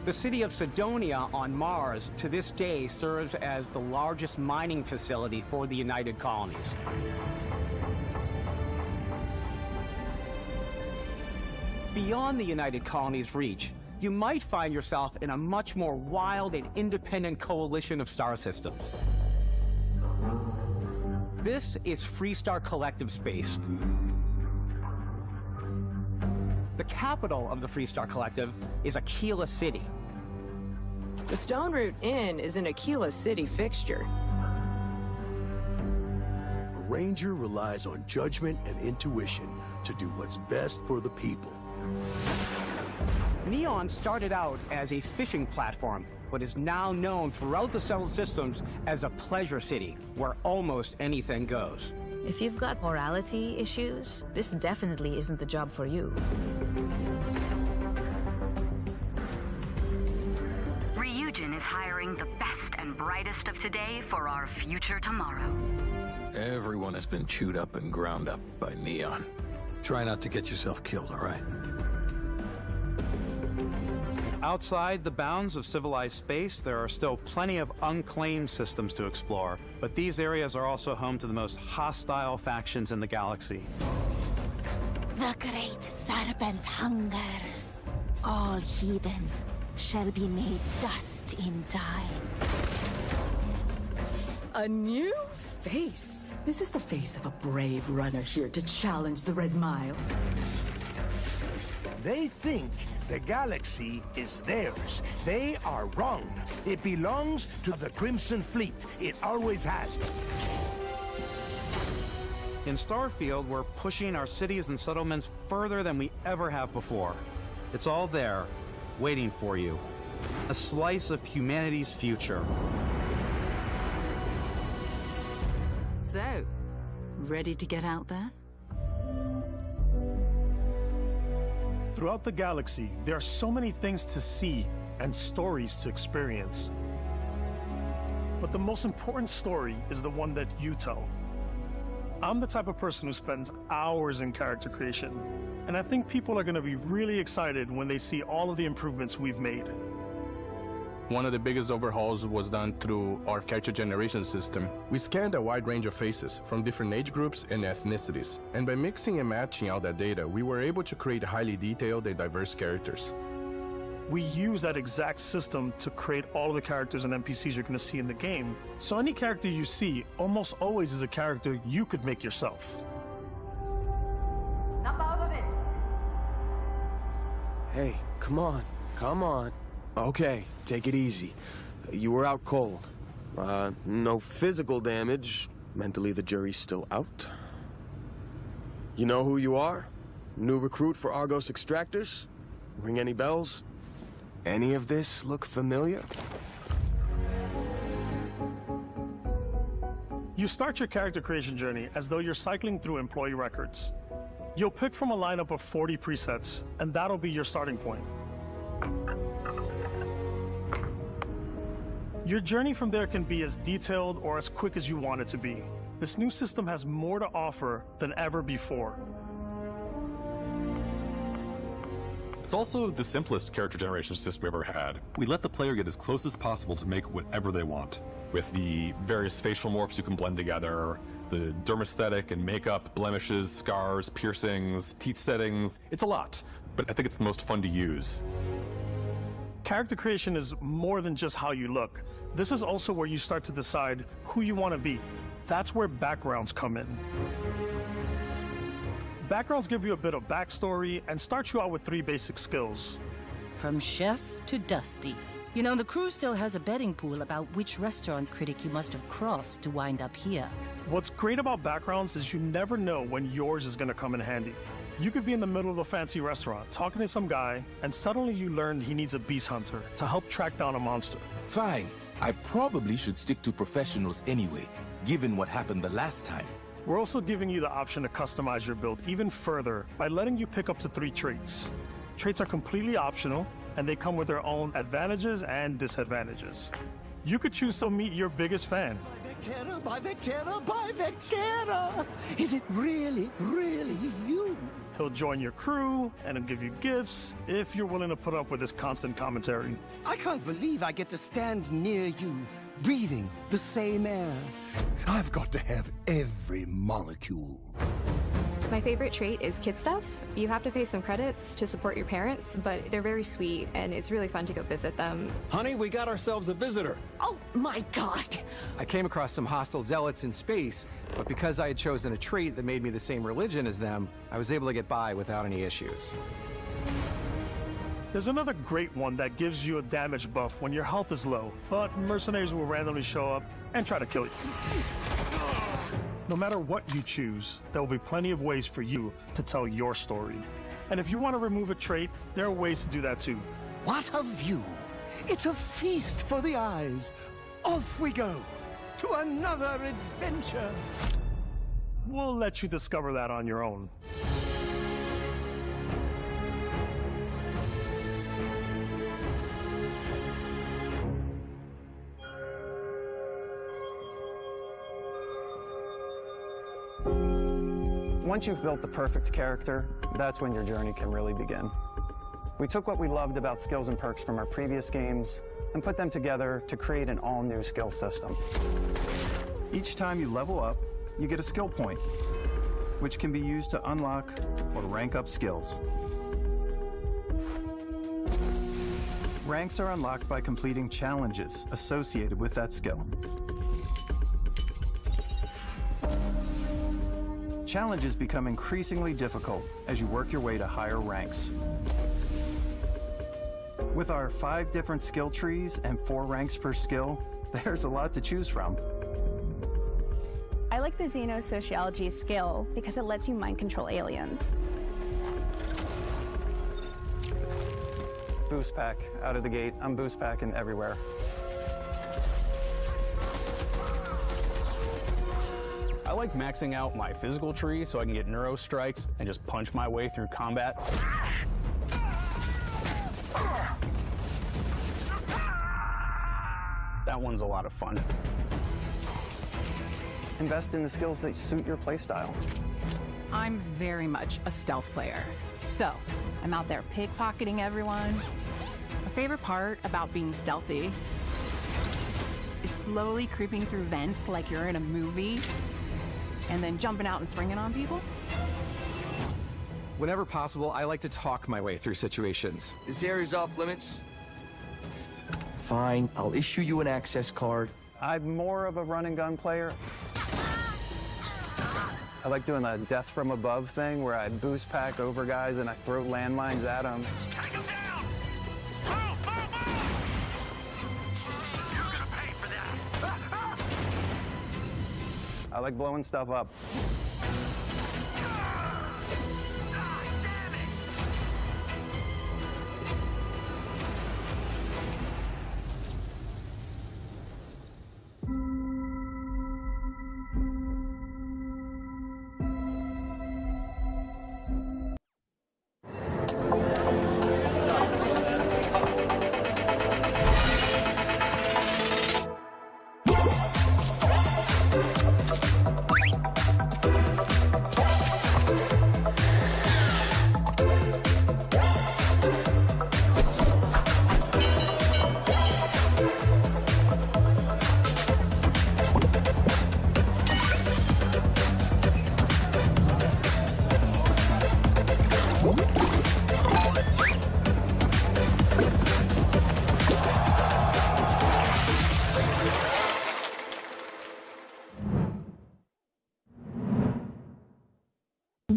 S15: The city of Cydonia on Mars to this day serves as the largest mining facility for the United Colonies. Beyond the United Colonies' reach,
S16: you might find yourself in a much more wild and independent coalition of star systems. This is Freestar Collective Space. The capital of the Freestar Collective is Aquila City.
S6: The Stone Root Inn is an Aquila City fixture.
S7: A ranger relies on judgment and intuition to do what's best for the people.
S16: Neon started out as a fishing platform, but is now known throughout the settled systems as a pleasure city, where almost anything goes.
S9: If you've got morality issues, this definitely isn't the job for you.
S10: Ryujin is hiring the best and brightest of today for our future tomorrow.
S11: Everyone has been chewed up and ground up by Neon.
S31: Try not to get yourself killed, all right?
S16: Outside the bounds of civilized space, there are still plenty of unclaimed systems to explore, but these areas are also home to the most hostile factions in the galaxy.
S12: The great serpent hungers. All heathens shall be made dust in time.
S25: A new face. This is the face of a brave runner here to challenge the Red Mile.
S14: They think the galaxy is theirs. They are wrong. It belongs to the Crimson Fleet. It always has.
S16: In Starfield, we're pushing our cities and settlements further than we ever have before. It's all there, waiting for you. A slice of humanity's future.
S25: So, ready to get out there?
S19: Throughout the galaxy, there are so many things to see and stories to experience. But the most important story is the one that you tell. I'm the type of person who spends hours in character creation, and I think people are going to be really excited when they see all of the improvements we've made.
S18: One of the biggest overhauls was done through our character generation system.
S21: We scanned a wide range of faces from different age groups and ethnicities, and by mixing and matching all that data, we were able to create highly detailed and diverse characters.
S19: We use that exact system to create all of the characters and NPCs you're going to see in the game. So any character you see almost always is a character you could make yourself.
S29: Hey, come on, come on. Okay, take it easy. You were out cold. No physical damage. Mentally, the jury's still out. You know who you are? New recruit for Argos Extractors? Ring any bells? Any of this look familiar?
S19: You start your character creation journey as though you're cycling through employee records. You'll pick from a lineup of 40 presets, and that'll be your starting point. Your journey from there can be as detailed or as quick as you want it to be. This new system has more to offer than ever before.
S24: It's also the simplest character generation system we've ever had. We let the player get as close as possible to make whatever they want. With the various facial morphs you can blend together, the dermesthetic and makeup, blemishes, scars, piercings, teeth settings, it's a lot, but I think it's the most fun to use.
S19: Character creation is more than just how you look. This is also where you start to decide who you want to be. That's where backgrounds come in. Backgrounds give you a bit of backstory and start you out with 3 basic skills.
S27: From chef to Dusty. You know, the crew still has a betting pool about which restaurant critic you must have crossed to wind up here.
S19: What's great about backgrounds is you never know when yours is going to come in handy. You could be in the middle of a fancy restaurant talking to some guy, and suddenly you learn he needs a beast hunter to help track down a monster.
S32: Fine. I probably should stick to professionals anyway, given what happened the last time.
S19: We're also giving you the option to customize your build even further by letting you pick up to 3 traits. Traits are completely optional, and they come with their own advantages and disadvantages. You could choose to meet your biggest fan.
S14: By Vectera, by Vectera! Is it really, really you?
S19: He'll join your crew, and he'll give you gifts if you're willing to put up with his constant commentary.
S14: I can't believe I get to stand near you, breathing the same air. I've got to have every molecule.
S1: My favorite trait is kid stuff. You have to pay some credits to support your parents, but they're very sweet, and it's really fun to go visit them.
S2: Honey, we got ourselves a visitor.
S12: Oh my god!
S3: I came across some hostile zealots in space, but because I had chosen a trait that made me the same religion as them, I was able to get by without any issues.
S19: There's another great one that gives you a damage buff when your health is low, but mercenaries will randomly show up and try to kill you. No matter what you choose, there will be plenty of ways for you to tell your story. And if you want to remove a trait, there are ways to do that too.
S14: What a view! It's a feast for the eyes. Off we go to another adventure.
S19: We'll let you discover that on your own.
S16: Once you've built the perfect character, that's when your journey can really begin. We took what we loved about skills and perks from our previous games and put them together to create an all-new skill system. Each time you level up, you get a skill point, which can be used to unlock or rank up skills. Ranks are unlocked by completing challenges associated with that skill. Challenges become increasingly difficult as you work your way to higher ranks. With our 5 different skill trees and 4 ranks per skill, there's a lot to choose from.
S4: I like the Xenosociology skill because it lets you mind control aliens.
S16: Boost pack out of the gate. I'm boost packing everywhere.
S5: I like maxing out my physical tree so I can get neuro strikes and just punch my way through combat. That one's a lot of fun.
S16: Invest in the skills that suit your playstyle.
S8: I'm very much a stealth player. So, I'm out there pickpocketing everyone. My favorite part about being stealthy is slowly creeping through vents like you're in a movie, and then jumping out and springing on people.
S3: Whenever possible, I like to talk my way through situations.
S13: This area's off limits. Fine, I'll issue you an access card.
S16: I'm more of a run and gun player. I like doing the death from above thing where I boost pack over guys and I throw landmines at them. I like blowing stuff up.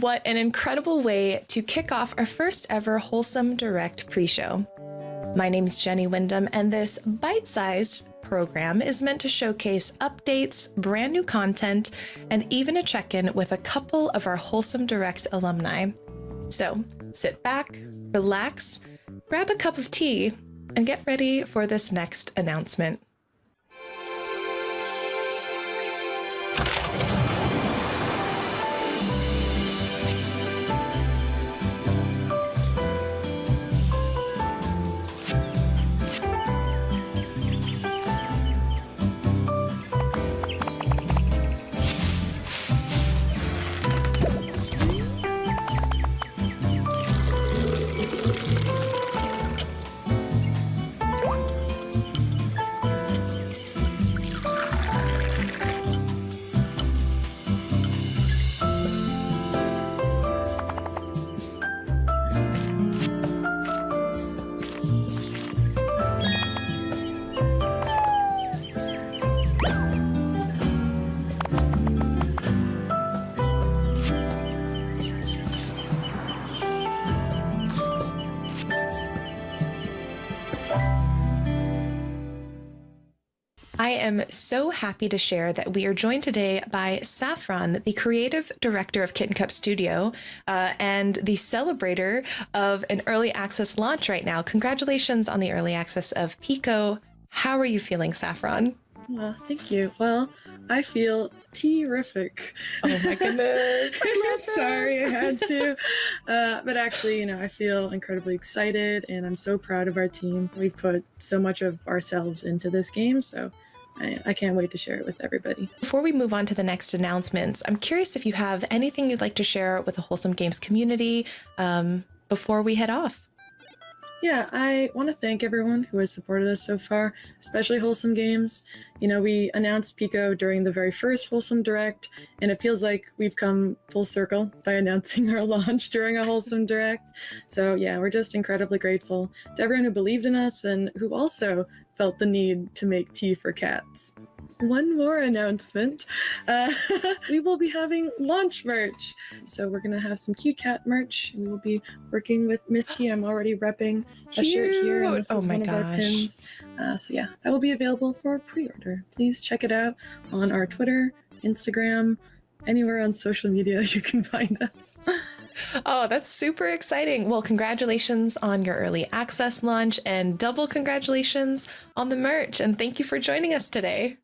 S17: What an incredible way to kick off our first ever Wholesome Direct pre-show. My name is Jenny Wyndham, and this bite-sized program is meant to showcase updates, brand new content, and even a check-in with a couple of our Wholesome Direct alumni. So sit back, relax, grab a cup of tea, and get ready for this next announcement. I am so happy to share that we are joined today by Saffron, the creative director of Kitten Cup Studio and the celebrator of an early access launch right now. Congratulations on the early access of Pico. How are you feeling, Saffron?
S6: Well, thank you. Well, I feel terrific.
S17: Oh my goodness.
S6: Sorry I had to. But actually, I feel incredibly excited and I'm so proud of our team. We've put so much of ourselves into this game, so I can't wait to share it with everybody.
S17: Before we move on to the next announcements, I'm curious if you have anything you'd like to share with the Wholesome Games community before we head off.
S6: Yeah, I want to thank everyone who has supported us so far, especially Wholesome Games. We announced Pico during the very first Wholesome Direct, and it feels like we've come full circle by announcing our launch during a Wholesome Direct. So yeah, we're just incredibly grateful to everyone who believed in us and who also felt the need to make tea for cats. One more announcement. We will be having launch merch. So we're going to have some cute cat merch. We will be working with Misky. I'm already repping a shirt here. And this is one of our pins. So yeah, that will be available for pre-order. Please check it out on our Twitter, Instagram, anywhere on social media you can find us.
S17: Oh, that's super exciting. Well, congratulations on your early access launch and double congratulations on the merch. And thank you for joining us today.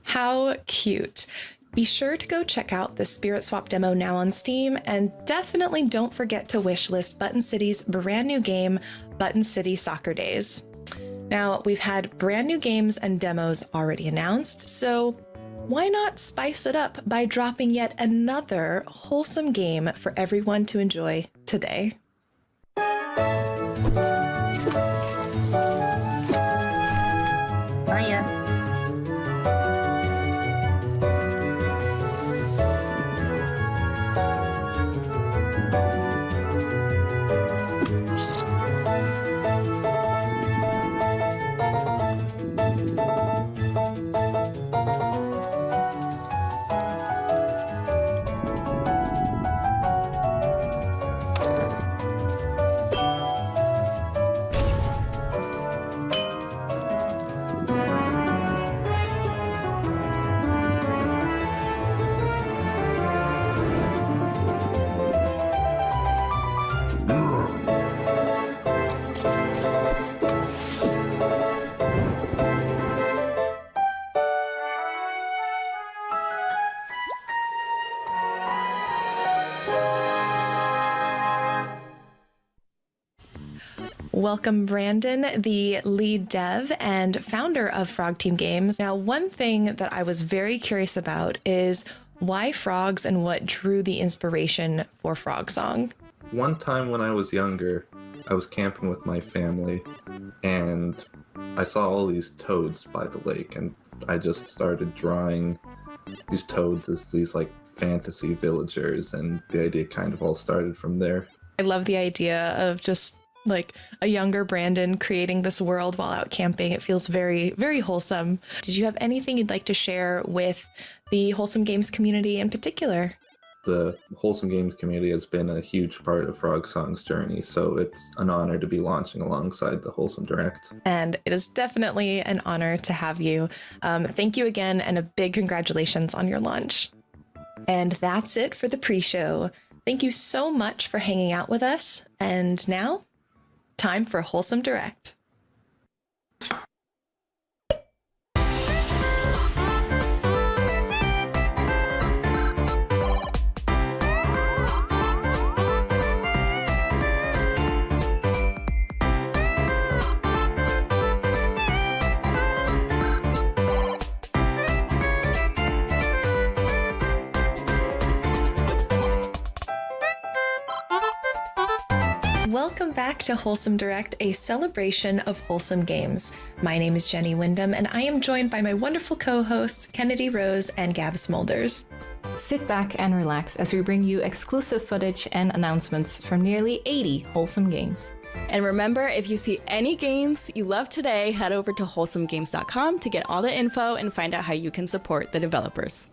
S17: How cute. Be sure to go check out the Spirit Swap demo now on Steam, and definitely don't forget to wishlist Button City's brand new game, Button City Soccer Days. Now, we've had brand new games and demos already announced, so why not spice it up by dropping yet another wholesome game for everyone to enjoy today?
S27: Hiya.
S17: Welcome, Brandon, the lead dev and founder of Frog Team Games. Now, one thing that I was very curious about is why frogs and what drew the inspiration for Frog Song?
S7: One time when I was younger, I was camping with my family and I saw all these toads by the lake, and I just started drawing these toads as these like fantasy villagers, and the idea kind of all started from there.
S17: I love the idea of just like a younger Brandon creating this world while out camping. It feels very, very wholesome. Did you have anything you'd like to share with the Wholesome Games community in particular?
S7: The Wholesome Games community has been a huge part of Frog Song's journey, so it's an honor to be launching alongside the Wholesome Direct.
S17: And it is definitely an honor to have you. Thank you again, and a big congratulations on your launch. And that's it for the pre-show. Thank you so much for hanging out with us. And now, time for Wholesome Direct. Welcome back to Wholesome Direct, a celebration of wholesome games. My name is Jenny Wyndham, and I am joined by my wonderful co-hosts, Kennedy Rose and Gab Smulders.
S9: Sit back and relax as we bring you exclusive footage and announcements from nearly 80 wholesome games.
S10: And remember, if you see any games you love today, head over to wholesomegames.com to get all the info and find out how you can support the developers.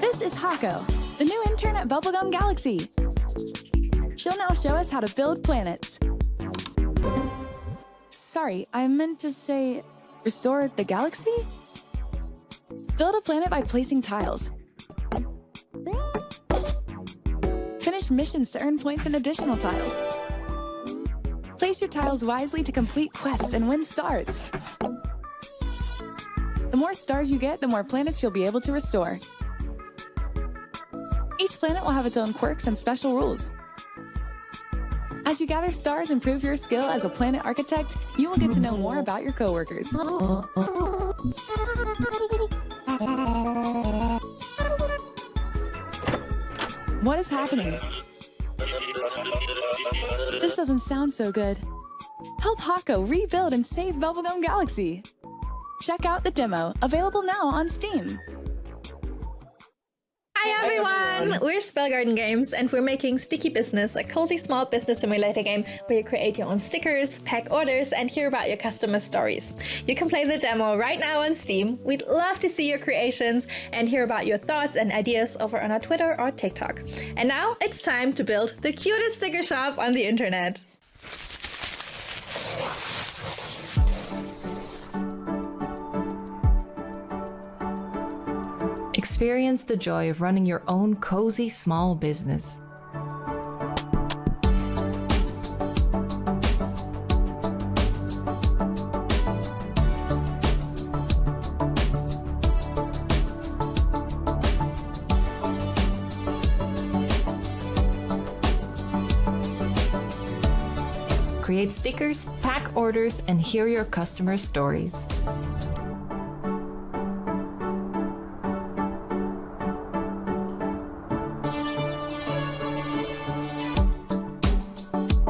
S11: This is Hako, the new intern at Bubblegum Galaxy. She'll now show us how to build planets. Sorry, I meant to say restore the galaxy? Build a planet by placing tiles. Finish missions to earn points and additional tiles. Place your tiles wisely to complete quests and win stars. The more stars you get, the more planets you'll be able to restore. Each planet will have its own quirks and special rules. As you gather stars and prove your skill as a planet architect, you will get to know more about your coworkers. What is happening? This doesn't sound so good. Help Hako rebuild and save Bubblegum Galaxy. Check out the demo, available now on Steam.
S15: Hi everyone! We're Spellgarden Games and we're making Sticky Business, a cozy small business simulator game where you create your own stickers, pack orders, and hear about your customers' stories. You can play the demo right now on Steam. We'd love to see your creations and hear about your thoughts and ideas over on our Twitter or TikTok. And now it's time to build the cutest sticker shop on the internet.
S9: Experience the joy of running your own cozy small business. Create stickers, pack orders, and hear your customers' stories.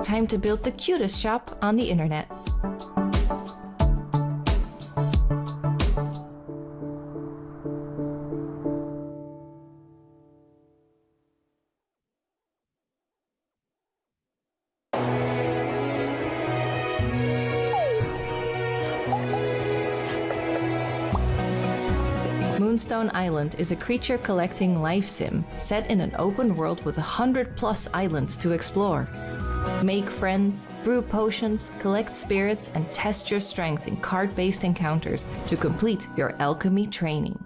S9: Time to build the cutest shop on the internet. Moonstone Island is a creature collecting life sim set in an open world with 100+ islands to explore. Make friends, brew potions, collect spirits, and test your strength in card-based encounters to complete your alchemy training.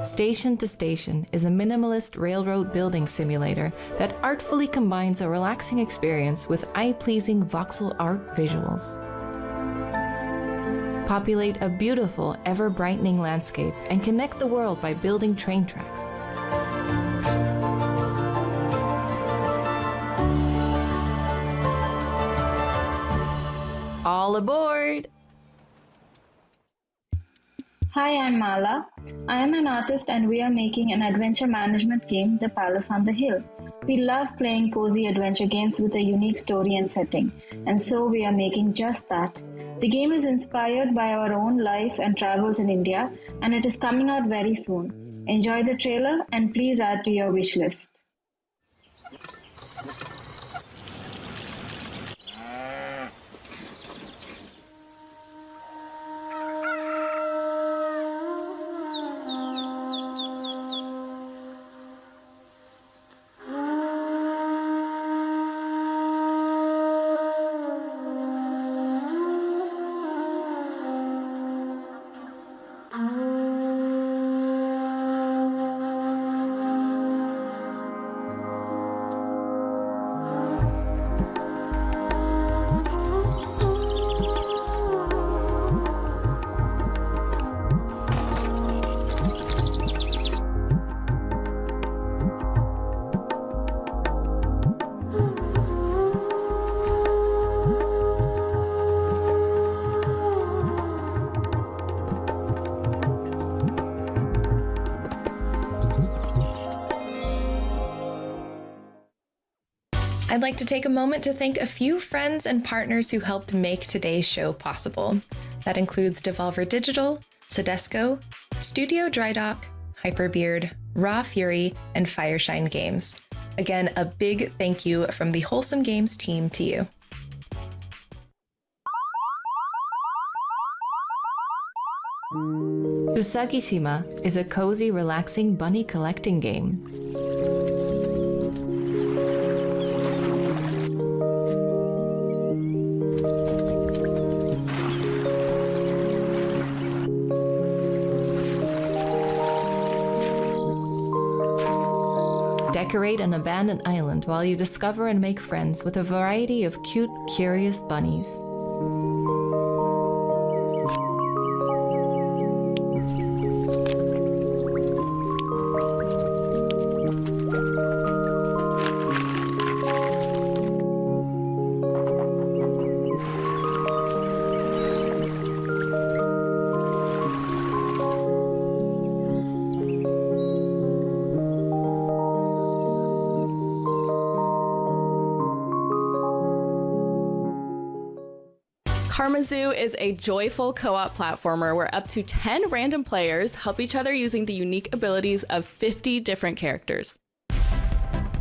S9: Station to Station is a minimalist railroad building simulator that artfully combines a relaxing experience with eye-pleasing voxel art visuals. Populate a beautiful, ever-brightening landscape and connect the world by building train tracks. All aboard!
S18: Hi, I'm Mala. I am an artist and we are making an adventure management game, The Palace on the Hill. We love playing cozy adventure games with a unique story and setting, and so we are making just that. The game is inspired by our own life and travels in India, and it is coming out very soon. Enjoy the trailer and please add to your wish list.
S17: I'd like to take a moment to thank a few friends and partners who helped make today's show possible. That includes Devolver Digital, Sodesco, Studio Drydock, Hyperbeard, Raw Fury, and Fireshine Games. Again, a big thank you from the Wholesome Games team to you.
S9: Usagi-shima is a cozy, relaxing bunny collecting game. Decorate an abandoned island while you discover and make friends with a variety of cute, curious bunnies.
S10: Karmazoo is a joyful co-op platformer where up to 10 random players help each other using the unique abilities of 50 different characters.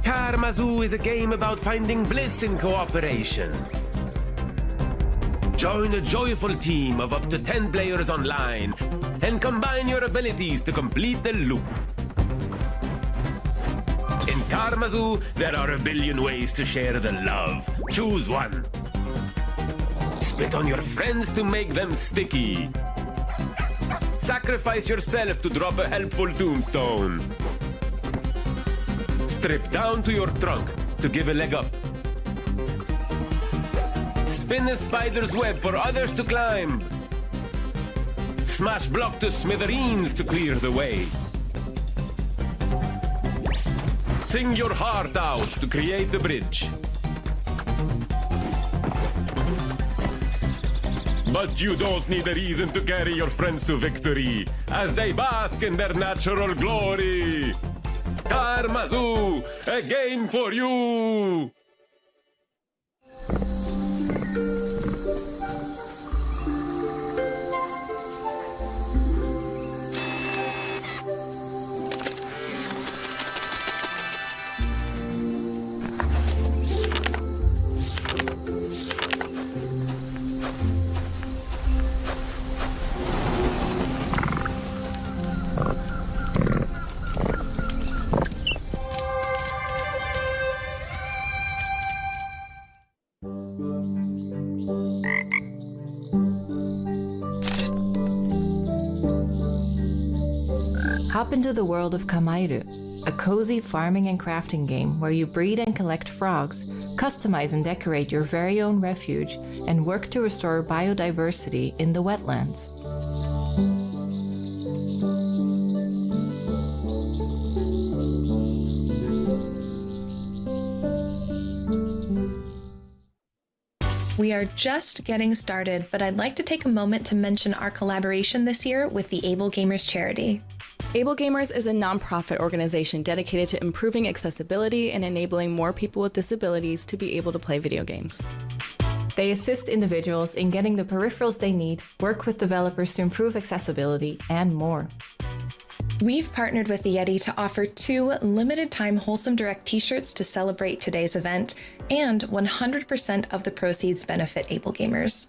S20: Karmazoo is a game about finding bliss in cooperation. Join a joyful team of up to 10 players online and combine your abilities to complete the loop. In Karmazoo, there are a billion ways to share the love. Choose one. Spit on your friends to make them sticky. Sacrifice yourself to drop a helpful tombstone. Strip down to your trunk to give a leg up. Spin a spider's web for others to climb. Smash block to smithereens to clear the way. Sing your heart out to create the bridge. But you don't need a reason to carry your friends to victory, as they bask in their natural glory. Karmazoo, a game for you!
S9: Hop into the world of Kamairu, a cozy farming and crafting game where you breed and collect frogs, Customize and decorate your very own refuge and work to restore biodiversity in the wetlands.
S17: We are just getting started, but I'd like to take a moment to mention our collaboration this year with the Able Gamers charity.
S10: Able Gamers is a nonprofit organization dedicated to improving accessibility and enabling more people with disabilities to be able to play video games.
S9: They assist individuals in getting the peripherals they need, work with developers to improve accessibility, and more.
S17: We've partnered with the Yeti to offer 2 limited-time Wholesome Direct t-shirts to celebrate today's event, and 100% of the proceeds benefit Able Gamers.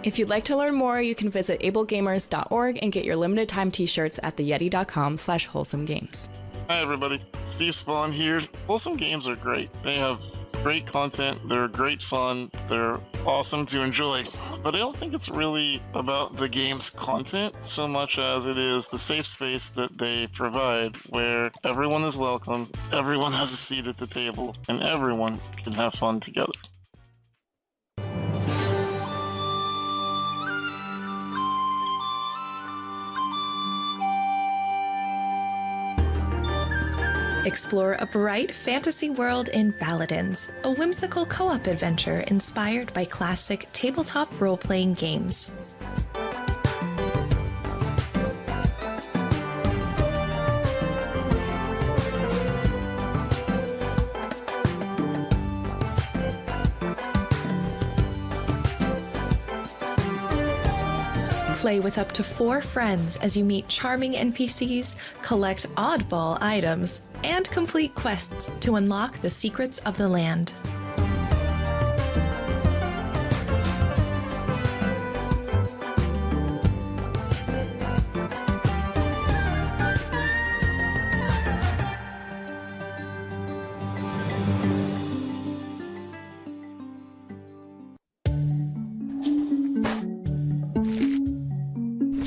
S10: If you'd like to learn more, you can visit ablegamers.org and get your limited-time t-shirts at theyeti.com/wholesomegames.
S1: Hi everybody, Steve Spawn here. Wholesome Games are great. They have great content, they're great fun, they're awesome to enjoy. But I don't think it's really about the game's content so much as it is the safe space that they provide where everyone is welcome, everyone has a seat at the table, and everyone can have fun together.
S17: Explore a bright fantasy world in Paladins, a whimsical co-op adventure inspired by classic tabletop role-playing games. Play with up to 4 friends as you meet charming NPCs, collect oddball items, and complete quests to unlock the secrets of the land.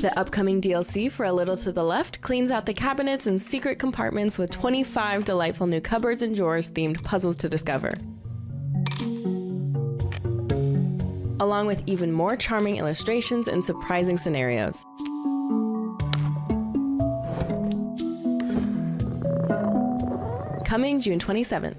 S10: The upcoming DLC for A Little to the Left cleans out the cabinets and secret compartments with 25 delightful new cupboards and drawers themed puzzles to discover. Along with even more charming illustrations and surprising scenarios. Coming June 27th.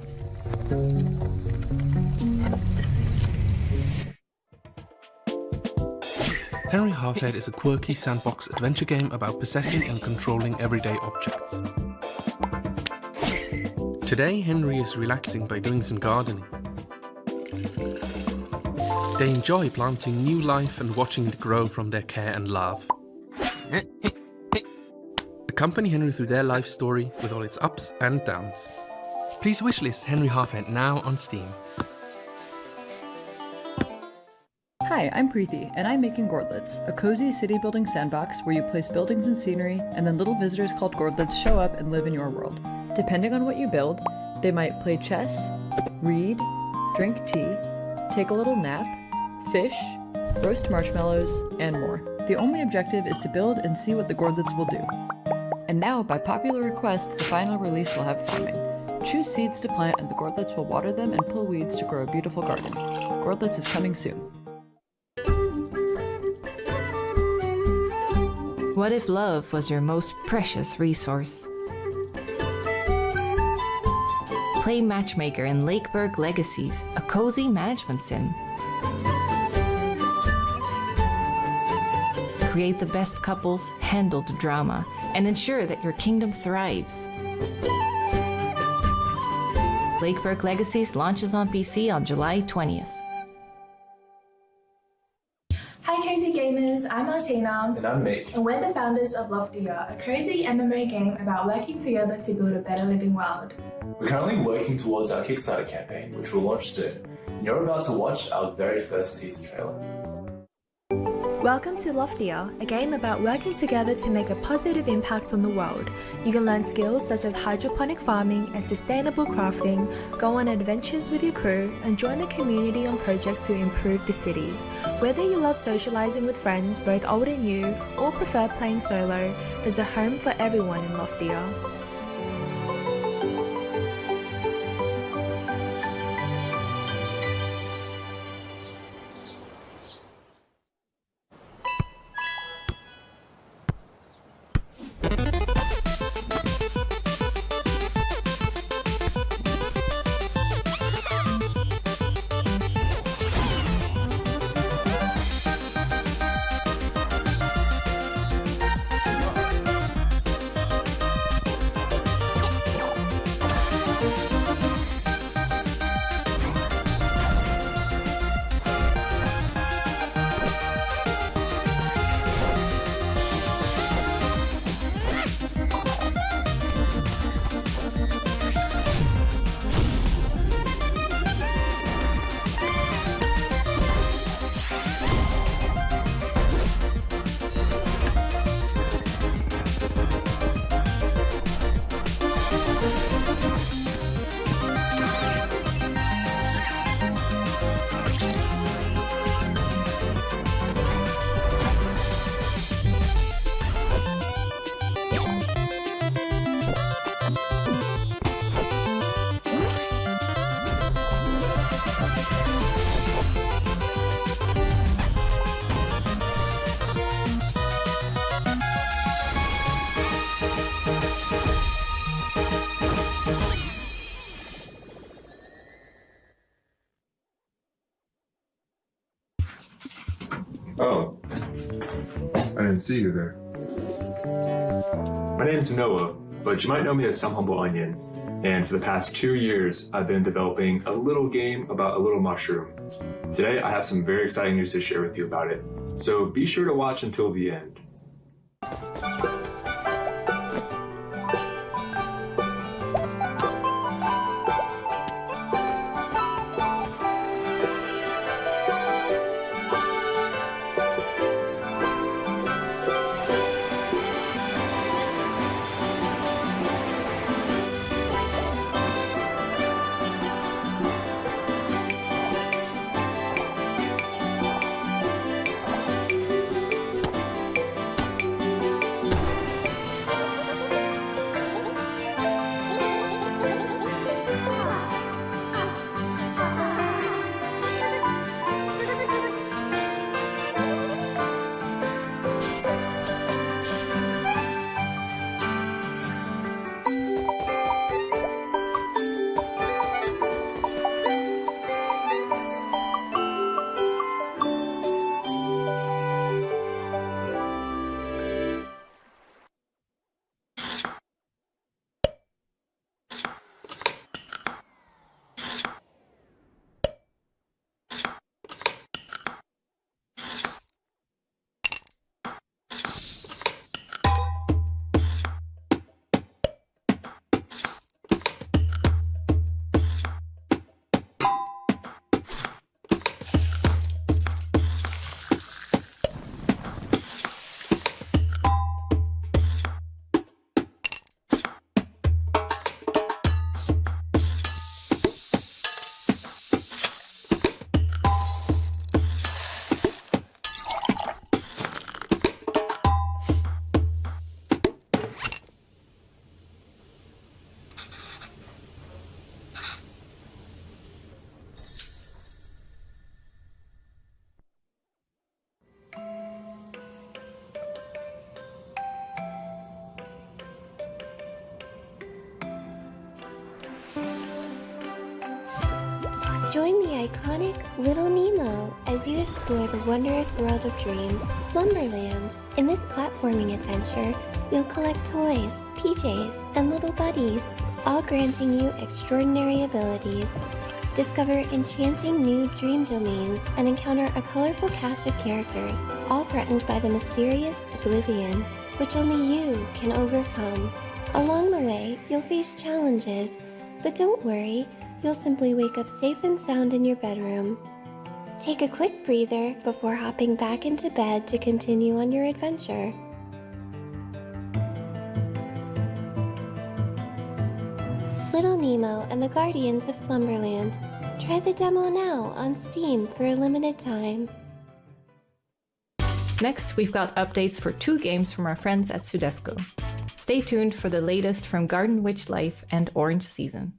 S21: Henry Halfhead is a quirky sandbox adventure game about possessing and controlling everyday objects. Today, Henry is relaxing by doing some gardening. They enjoy planting new life and watching it grow from their care and love. Accompany Henry through their life story with all its ups and downs. Please wishlist Henry Halfhead now on Steam.
S22: Hi, I'm Preeti, and I'm making Gordlets, a cozy city-building sandbox where you place buildings and scenery, and then little visitors called Gordlets show up and live in your world. Depending on what you build, they might play chess, read, drink tea, take a little nap, fish, roast marshmallows, and more. The only objective is to build and see what the Gordlets will do. And now, by popular request, the final release will have farming. Choose seeds to plant and the Gordlets will water them and pull weeds to grow a beautiful garden. Gordlets is coming soon.
S9: What if love was your most precious resource? Play Matchmaker in Lakeburg Legacies, a cozy management sim. Create the best couples, handle the drama, and ensure that your kingdom thrives. Lakeburg Legacies launches on PC on July 20th.
S23: Hi cozy gamers, I'm Martina.
S24: And I'm Mick.
S23: And we're the founders of Loftier, a cozy MMO game about working together to build a better living world.
S24: We're currently working towards our Kickstarter campaign, which will launch soon. And you're about to watch our very first teaser trailer.
S23: Welcome to Loftier, a game about working together to make a positive impact on the world. You can learn skills such as hydroponic farming and sustainable crafting, go on adventures with your crew, and join the community on projects to improve the city. Whether you love socializing with friends, both old and new, or prefer playing solo, there's a home for everyone in Loftier.
S2: I didn't see you there.
S4: My name's Noah, but you might know me as Some Humble Onion. And for the past 2 years, I've been developing a little game about a little mushroom. Today, I have some very exciting news to share with you about it. So be sure to watch until the end.
S12: Join the iconic Little Nemo as you explore the wondrous world of dreams, Slumberland. In this platforming adventure, you'll collect toys, PJs, and little buddies, all granting you extraordinary abilities. Discover enchanting new dream domains and encounter a colorful cast of characters, all threatened by the mysterious oblivion, which only you can overcome. Along the way, you'll face challenges, but don't worry, you'll simply wake up safe and sound in your bedroom. Take a quick breather before hopping back into bed to continue on your adventure. Little Nemo and the Guardians of Slumberland. Try the demo now on Steam for a limited time.
S9: Next, we've got updates for 2 games from our friends at Sudesco. Stay tuned for the latest from Garden Witch Life and Orange Season.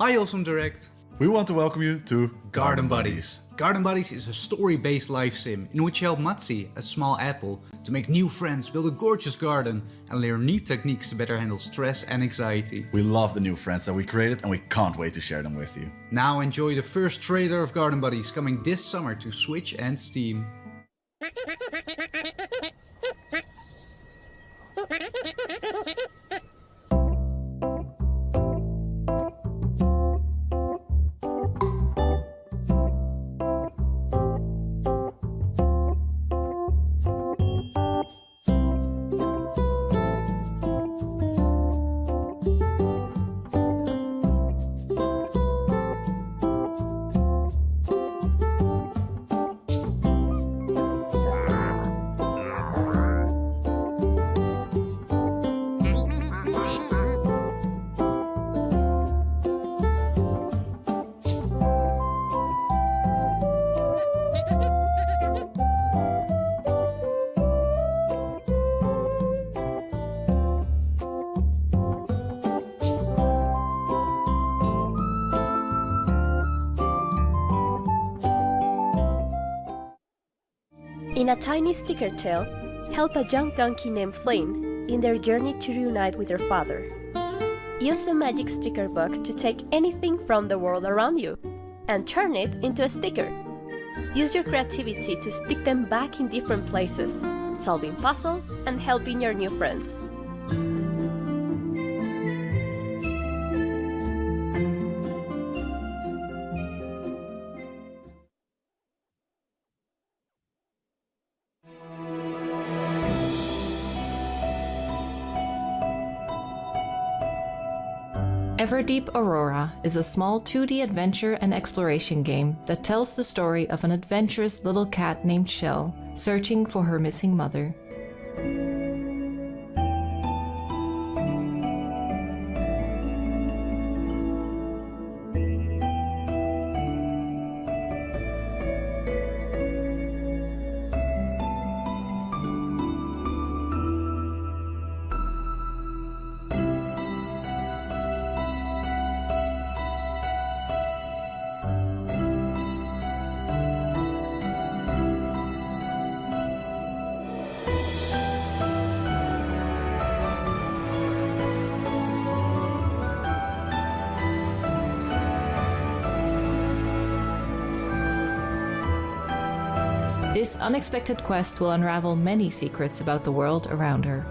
S2: Hi Wholesome Direct.
S5: We want to welcome you to
S2: Garden Buddies. Garden Buddies is a story-based life sim in which you help Matsi, a small apple, to make new friends, build a gorgeous garden, and learn new techniques to better handle stress and anxiety.
S5: We love the new friends that we created and we can't wait to share them with you.
S2: Now enjoy the first trailer of Garden Buddies coming this summer to Switch and Steam.
S8: In a tiny sticker tale, help a young donkey named Flynn in their journey to reunite with their father. Use a magic sticker book to take anything from the world around you and turn it into a sticker. Use your creativity to stick them back in different places, solving puzzles and helping your new friends.
S9: Everdeep Aurora is a small 2D adventure and exploration game that tells the story of an adventurous little cat named Shell searching for her missing mother. This unexpected quest will unravel many secrets about the world around her.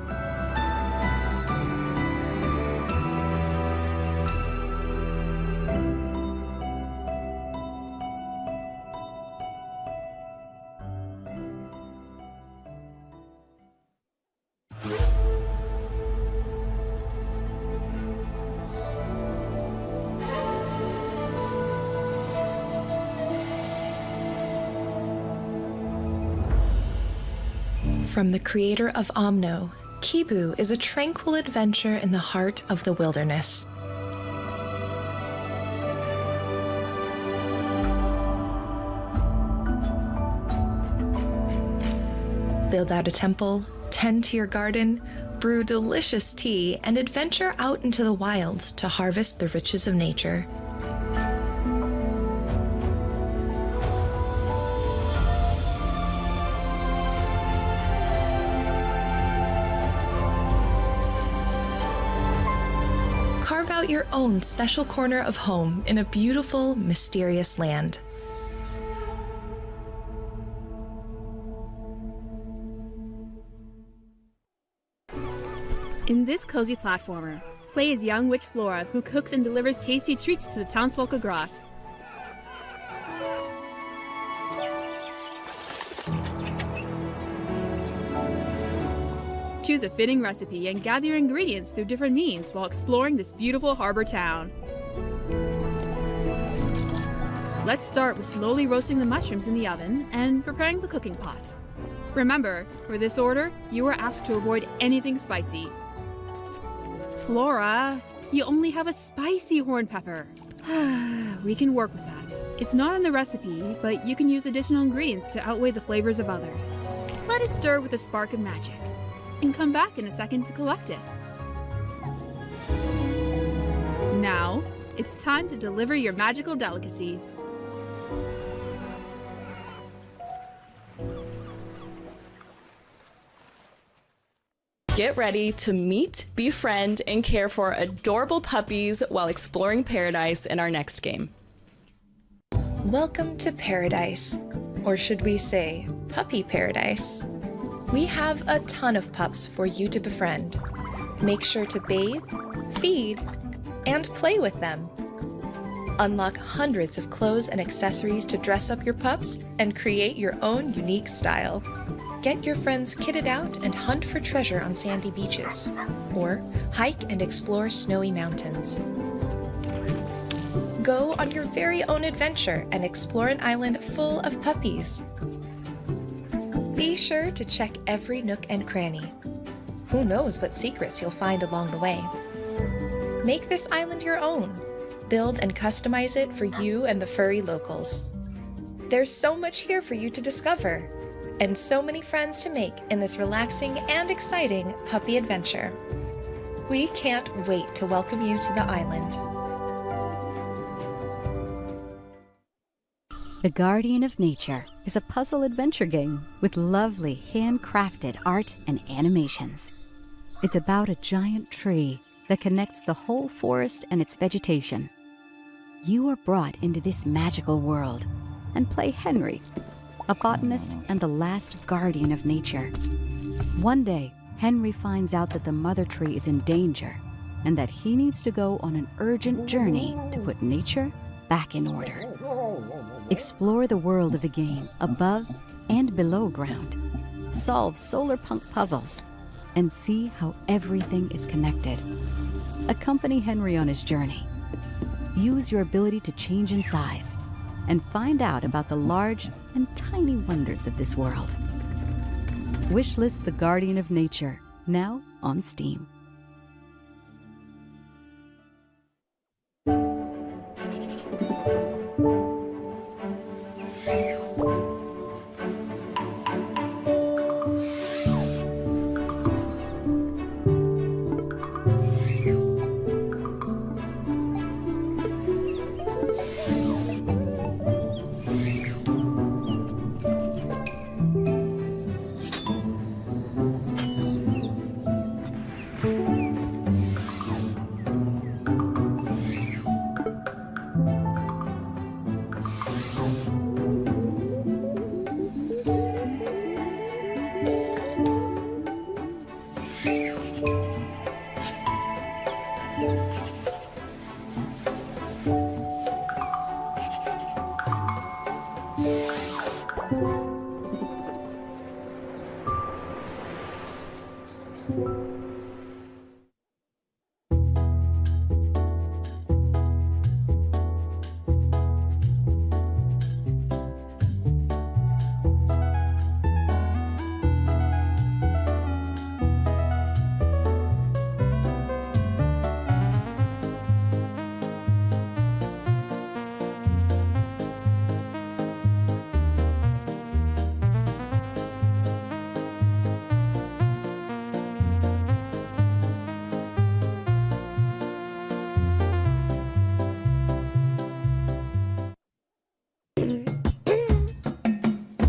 S17: From the creator of Omno, Kibu is a tranquil adventure in the heart of the wilderness. Build out a temple, tend to your garden, brew delicious tea, and adventure out into the wilds to harvest the riches of nature. Carve out your own special corner of home in a beautiful, mysterious land.
S14: In this cozy platformer, play as young witch Flora, who cooks and delivers tasty treats to the townsfolk of Grot. Choose a fitting recipe and gather your ingredients through different means while exploring this beautiful harbor town. Let's start with slowly roasting the mushrooms in the oven and preparing the cooking pot. Remember, for this order, you are asked to avoid anything spicy. Flora, you only have a spicy horn pepper. We can work with that. It's not in the recipe, but you can use additional ingredients to outweigh the flavors of others. Let it stir with a spark of magic, and come back in a second to collect it. Now, It's time to deliver your magical delicacies.
S10: Get ready to meet, befriend, and care for adorable puppies while exploring paradise in our next game.
S17: Welcome to paradise, or should we say, puppy paradise. We have a ton of pups for you to befriend. Make sure to bathe, feed, and play with them. Unlock hundreds of clothes and accessories to dress up your pups and create your own unique style. Get your friends kitted out and hunt for treasure on sandy beaches, or hike and explore snowy mountains. Go on your very own adventure and explore an island full of puppies. Be sure to check every nook and cranny. Who knows what secrets you'll find along the way. Make this island your own. Build and customize it for you and the furry locals. There's so much here for you to discover, and so many friends to make in this relaxing and exciting puppy adventure. We can't wait to welcome you to the island.
S3: The Guardian of Nature is a puzzle adventure game with lovely handcrafted art and animations. It's about a giant tree that connects the whole forest and its vegetation. You are brought into this magical world and play Henry, a botanist and the last guardian of nature. One day, Henry finds out that the mother tree is in danger and that he needs to go on an urgent journey to put nature back in order. Explore the world of the game above and below ground. Solve solar punk puzzles and see how everything is connected. Accompany Henry on his journey. Use your ability to change in size and find out about the large and tiny wonders of this world. Wishlist The Guardian of Nature, now on Steam.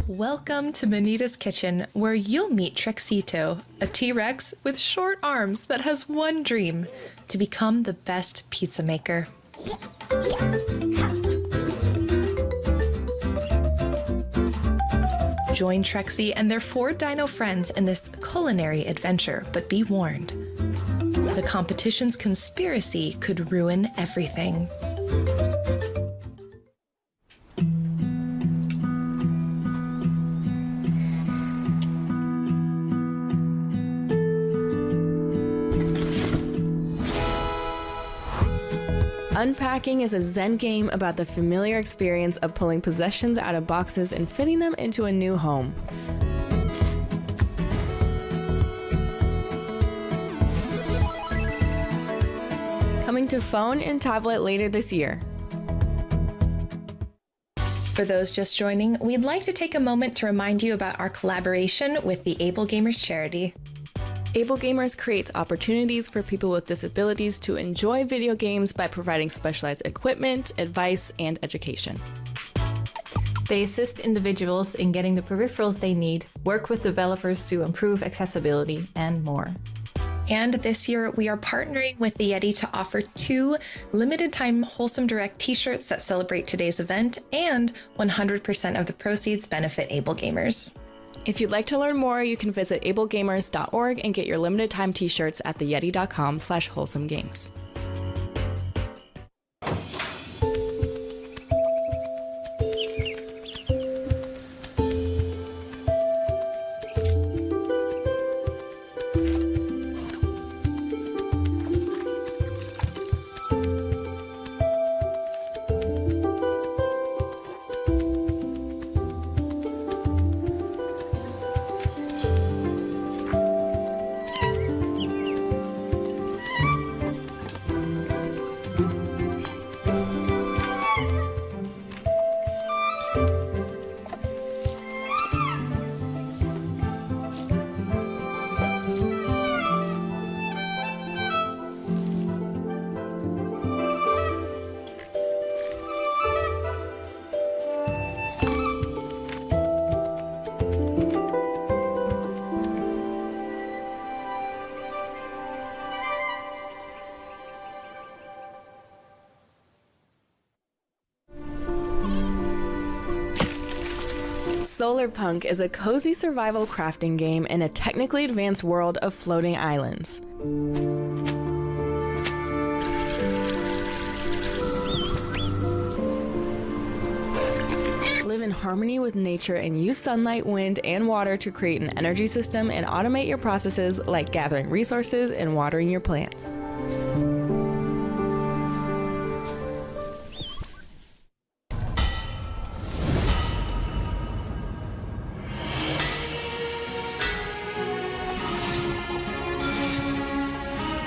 S17: Welcome to Manita's Kitchen, where you'll meet Trexito, a T-Rex with short arms that has one dream: to become the best pizza maker. Join Trexie and their 4 dino friends in this culinary adventure, but be warned, the competition's conspiracy could ruin everything.
S10: Unpacking is a Zen game about the familiar experience of pulling possessions out of boxes and fitting them into a new home. Coming to phone and tablet later this year.
S17: For those just joining, we'd like to take a moment to remind you about our collaboration with the Able Gamers charity.
S10: Able Gamers creates opportunities for people with disabilities to enjoy video games by providing specialized equipment, advice, and education.
S9: They assist individuals in getting the peripherals they need, work with developers to improve accessibility, and more.
S17: And this year, we are partnering with the Yeti to offer 2 limited-time Wholesome Direct t-shirts that celebrate today's event, and 100% of the proceeds benefit Able Gamers.
S10: If you'd like to learn more, you can visit ablegamers.org and get your limited-time t-shirts at theyeti.com/wholesomegames. Solarpunk is a cozy survival crafting game in a technically advanced world of floating islands. Live in harmony with nature and use sunlight, wind, and water to create an energy system and automate your processes like gathering resources and watering your plants.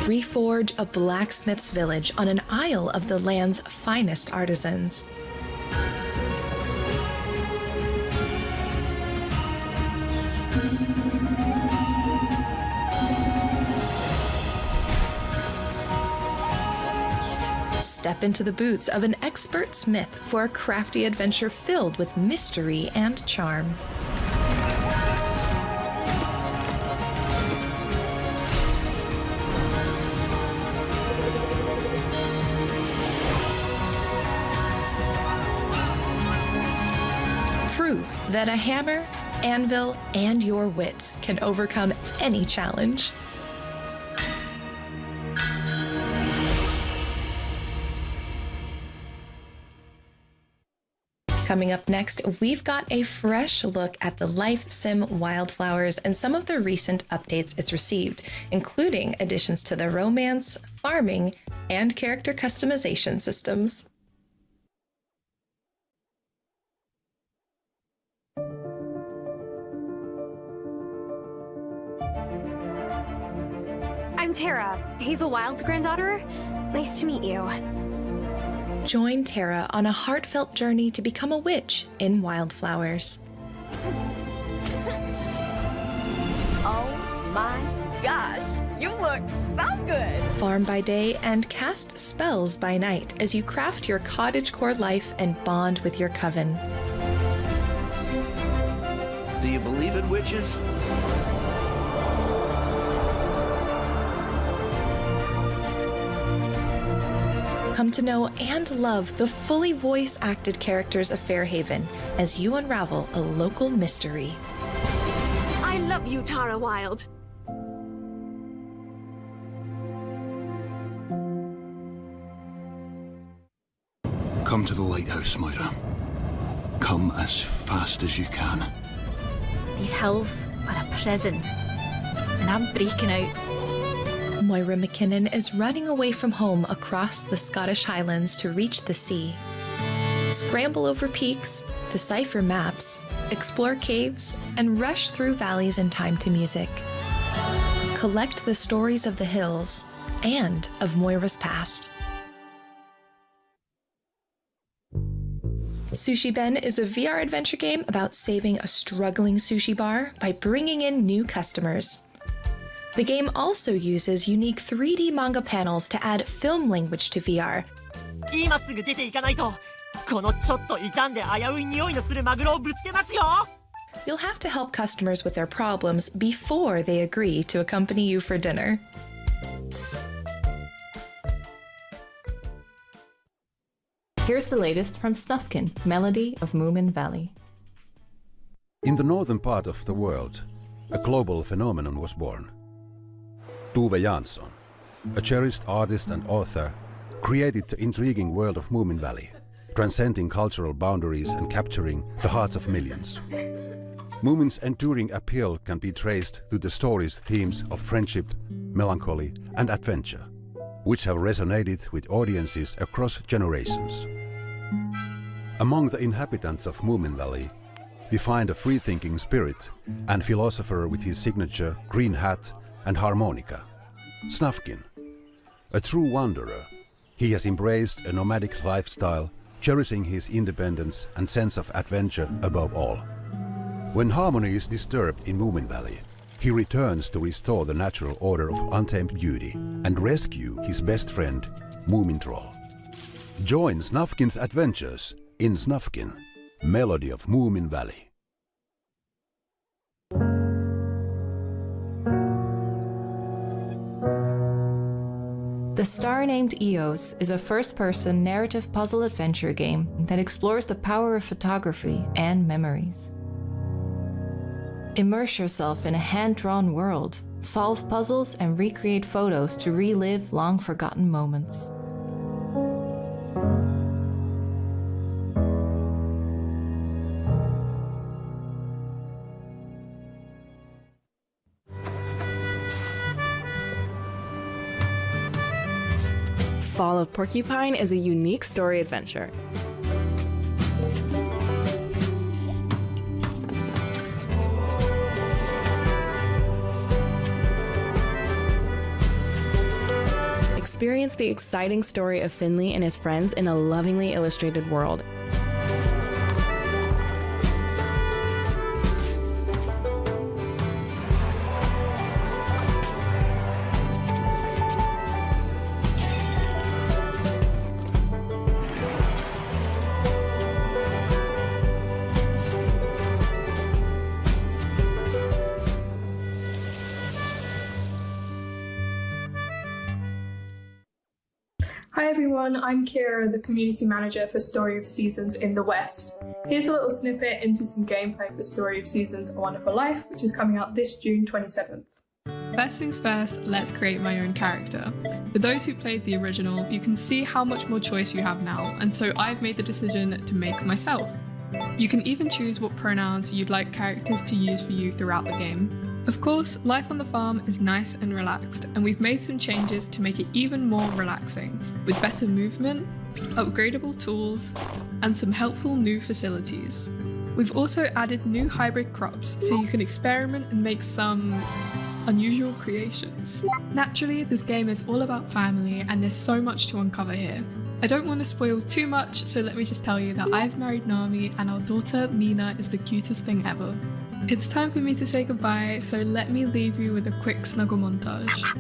S17: Reforge a blacksmith's village on an isle of the land's finest artisans. Step into the boots of an expert smith for a crafty adventure filled with mystery and charm. Prove that a hammer, anvil, and your wits can overcome any challenge. Coming up next, we've got a fresh look at the Life Sim Wildflowers and some of the recent updates it's received, including additions to the romance, farming, and character customization systems.
S6: I'm Tara, Hazel Wild's granddaughter. Nice to meet you.
S17: Join Tara on a heartfelt journey to become a witch in Wildflowers.
S13: Oh my gosh, you look so good!
S17: Farm by day and cast spells by night as you craft your cottagecore life and bond with your coven.
S16: Do you believe in witches?
S17: Come to know and love the fully voice-acted characters of Fairhaven as you unravel a local mystery.
S13: I love you, Tara Wild.
S19: Come to the lighthouse, Moira. Come as fast as you can.
S6: These hills are a prison, and I'm breaking out.
S17: Moira McKinnon is running away from home across the Scottish Highlands to reach the sea. Scramble over peaks, decipher maps, explore caves, and rush through valleys in time to music. Collect the stories of the hills and of Moira's past. Sushi Ben is a VR adventure game about saving a struggling sushi bar by bringing in new customers. The game also uses unique 3D manga panels to add film language to VR.
S7: 今すぐ出ていかないと、このちょっと傷んで危うい匂いのするマグロをぶつけますよ。
S17: You'll have to help customers with their problems before they agree to accompany you for dinner.
S9: Here's the latest from Snufkin, Melody of Moomin Valley.
S11: In the northern part of the world, a global phenomenon was born. Tove Jansson, a cherished artist and author, created the intriguing world of Moomin Valley, transcending cultural boundaries and capturing the hearts of millions. Moomin's enduring appeal can be traced to the story's themes of friendship, melancholy, and adventure, which have resonated with audiences across generations. Among the inhabitants of Moomin Valley, we find a free-thinking spirit and philosopher with his signature green hat and harmonica, Snufkin. A true wanderer, he has embraced a nomadic lifestyle, cherishing his independence and sense of adventure above all. When harmony is disturbed in Moomin Valley, he returns to restore the natural order of untamed beauty and rescue his best friend, Moomin Troll. Join Snufkin's adventures in Snufkin, Melody of Moomin Valley.
S9: The Star-Named Eos is a first-person narrative puzzle adventure game that explores the power of photography and memories. Immerse yourself in a hand-drawn world, solve puzzles, and recreate photos to relive long-forgotten moments.
S10: Fall of Porcupine is a unique story adventure. Experience the exciting story of Finley and his friends in a lovingly illustrated world.
S15: Hi everyone, I'm Kira, the Community Manager for Story of Seasons in the West. Here's a little snippet into some gameplay for Story of Seasons A Wonderful Life, which is coming out this June 27th.
S18: First things first, let's create my own character. For those who played the original, you can see how much more choice you have now, and so I've made the decision to make myself. You can even choose what pronouns you'd like characters to use for you throughout the game. Of course, life on the farm is nice and relaxed, and we've made some changes to make it even more relaxing, with better movement, upgradable tools, and some helpful new facilities. We've also added new hybrid crops so you can experiment and make some unusual creations. Naturally, this game is all about family, and there's so much to uncover here. I don't want to spoil too much, so let me just tell you that I've married Nami and our daughter Mina is the cutest thing ever. It's time for me to say goodbye, so let me leave you with a quick snuggle montage.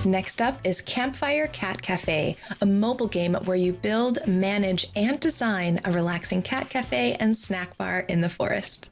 S17: Next up is Campfire Cat Cafe, a mobile game where you build, manage, and design a relaxing cat cafe and snack bar in the forest.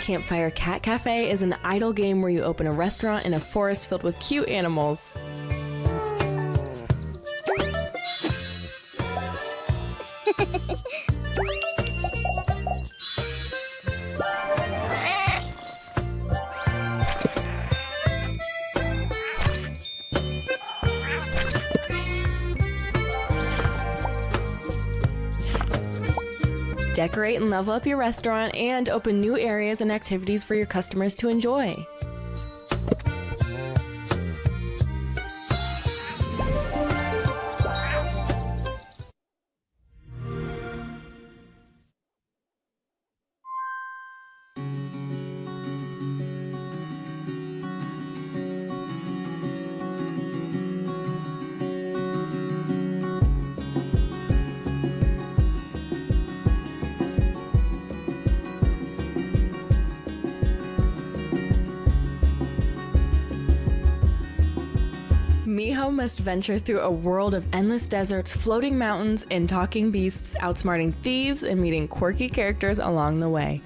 S10: Campfire Cat Cafe is an idle game where you open a restaurant in a forest filled with cute animals. Decorate and level up your restaurant and open new areas and activities for your customers to enjoy. Miho must venture through a world of endless deserts, floating mountains, and talking beasts, outsmarting thieves and meeting quirky characters along the way.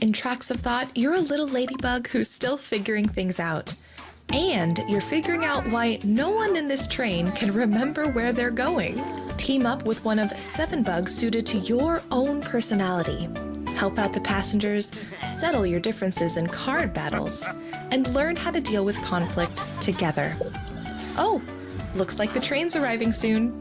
S17: In Tracks of Thought, you're a little ladybug who's still figuring things out. And you're figuring out why no one in this train can remember where they're going. Team up with one of 7 bugs suited to your own personality. Help out the passengers, settle your differences in card battles, and learn how to deal with conflict together. Oh, looks like the train's arriving soon.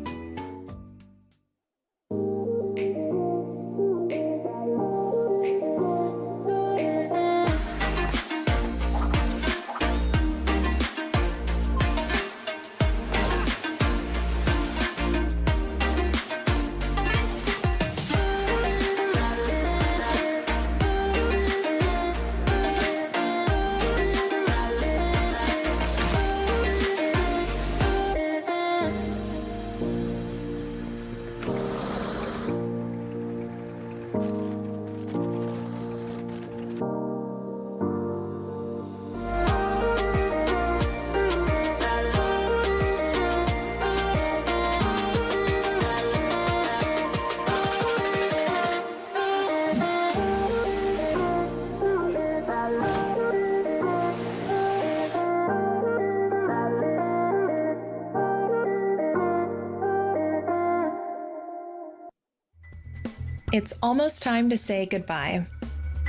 S17: It's almost time to say goodbye.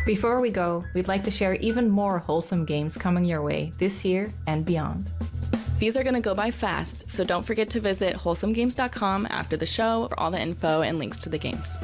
S9: Before we go, we'd like to share even more wholesome games coming your way this year and beyond.
S10: These are going to go by fast, so don't forget to visit wholesomegames.com after the show for all the info and links to the games.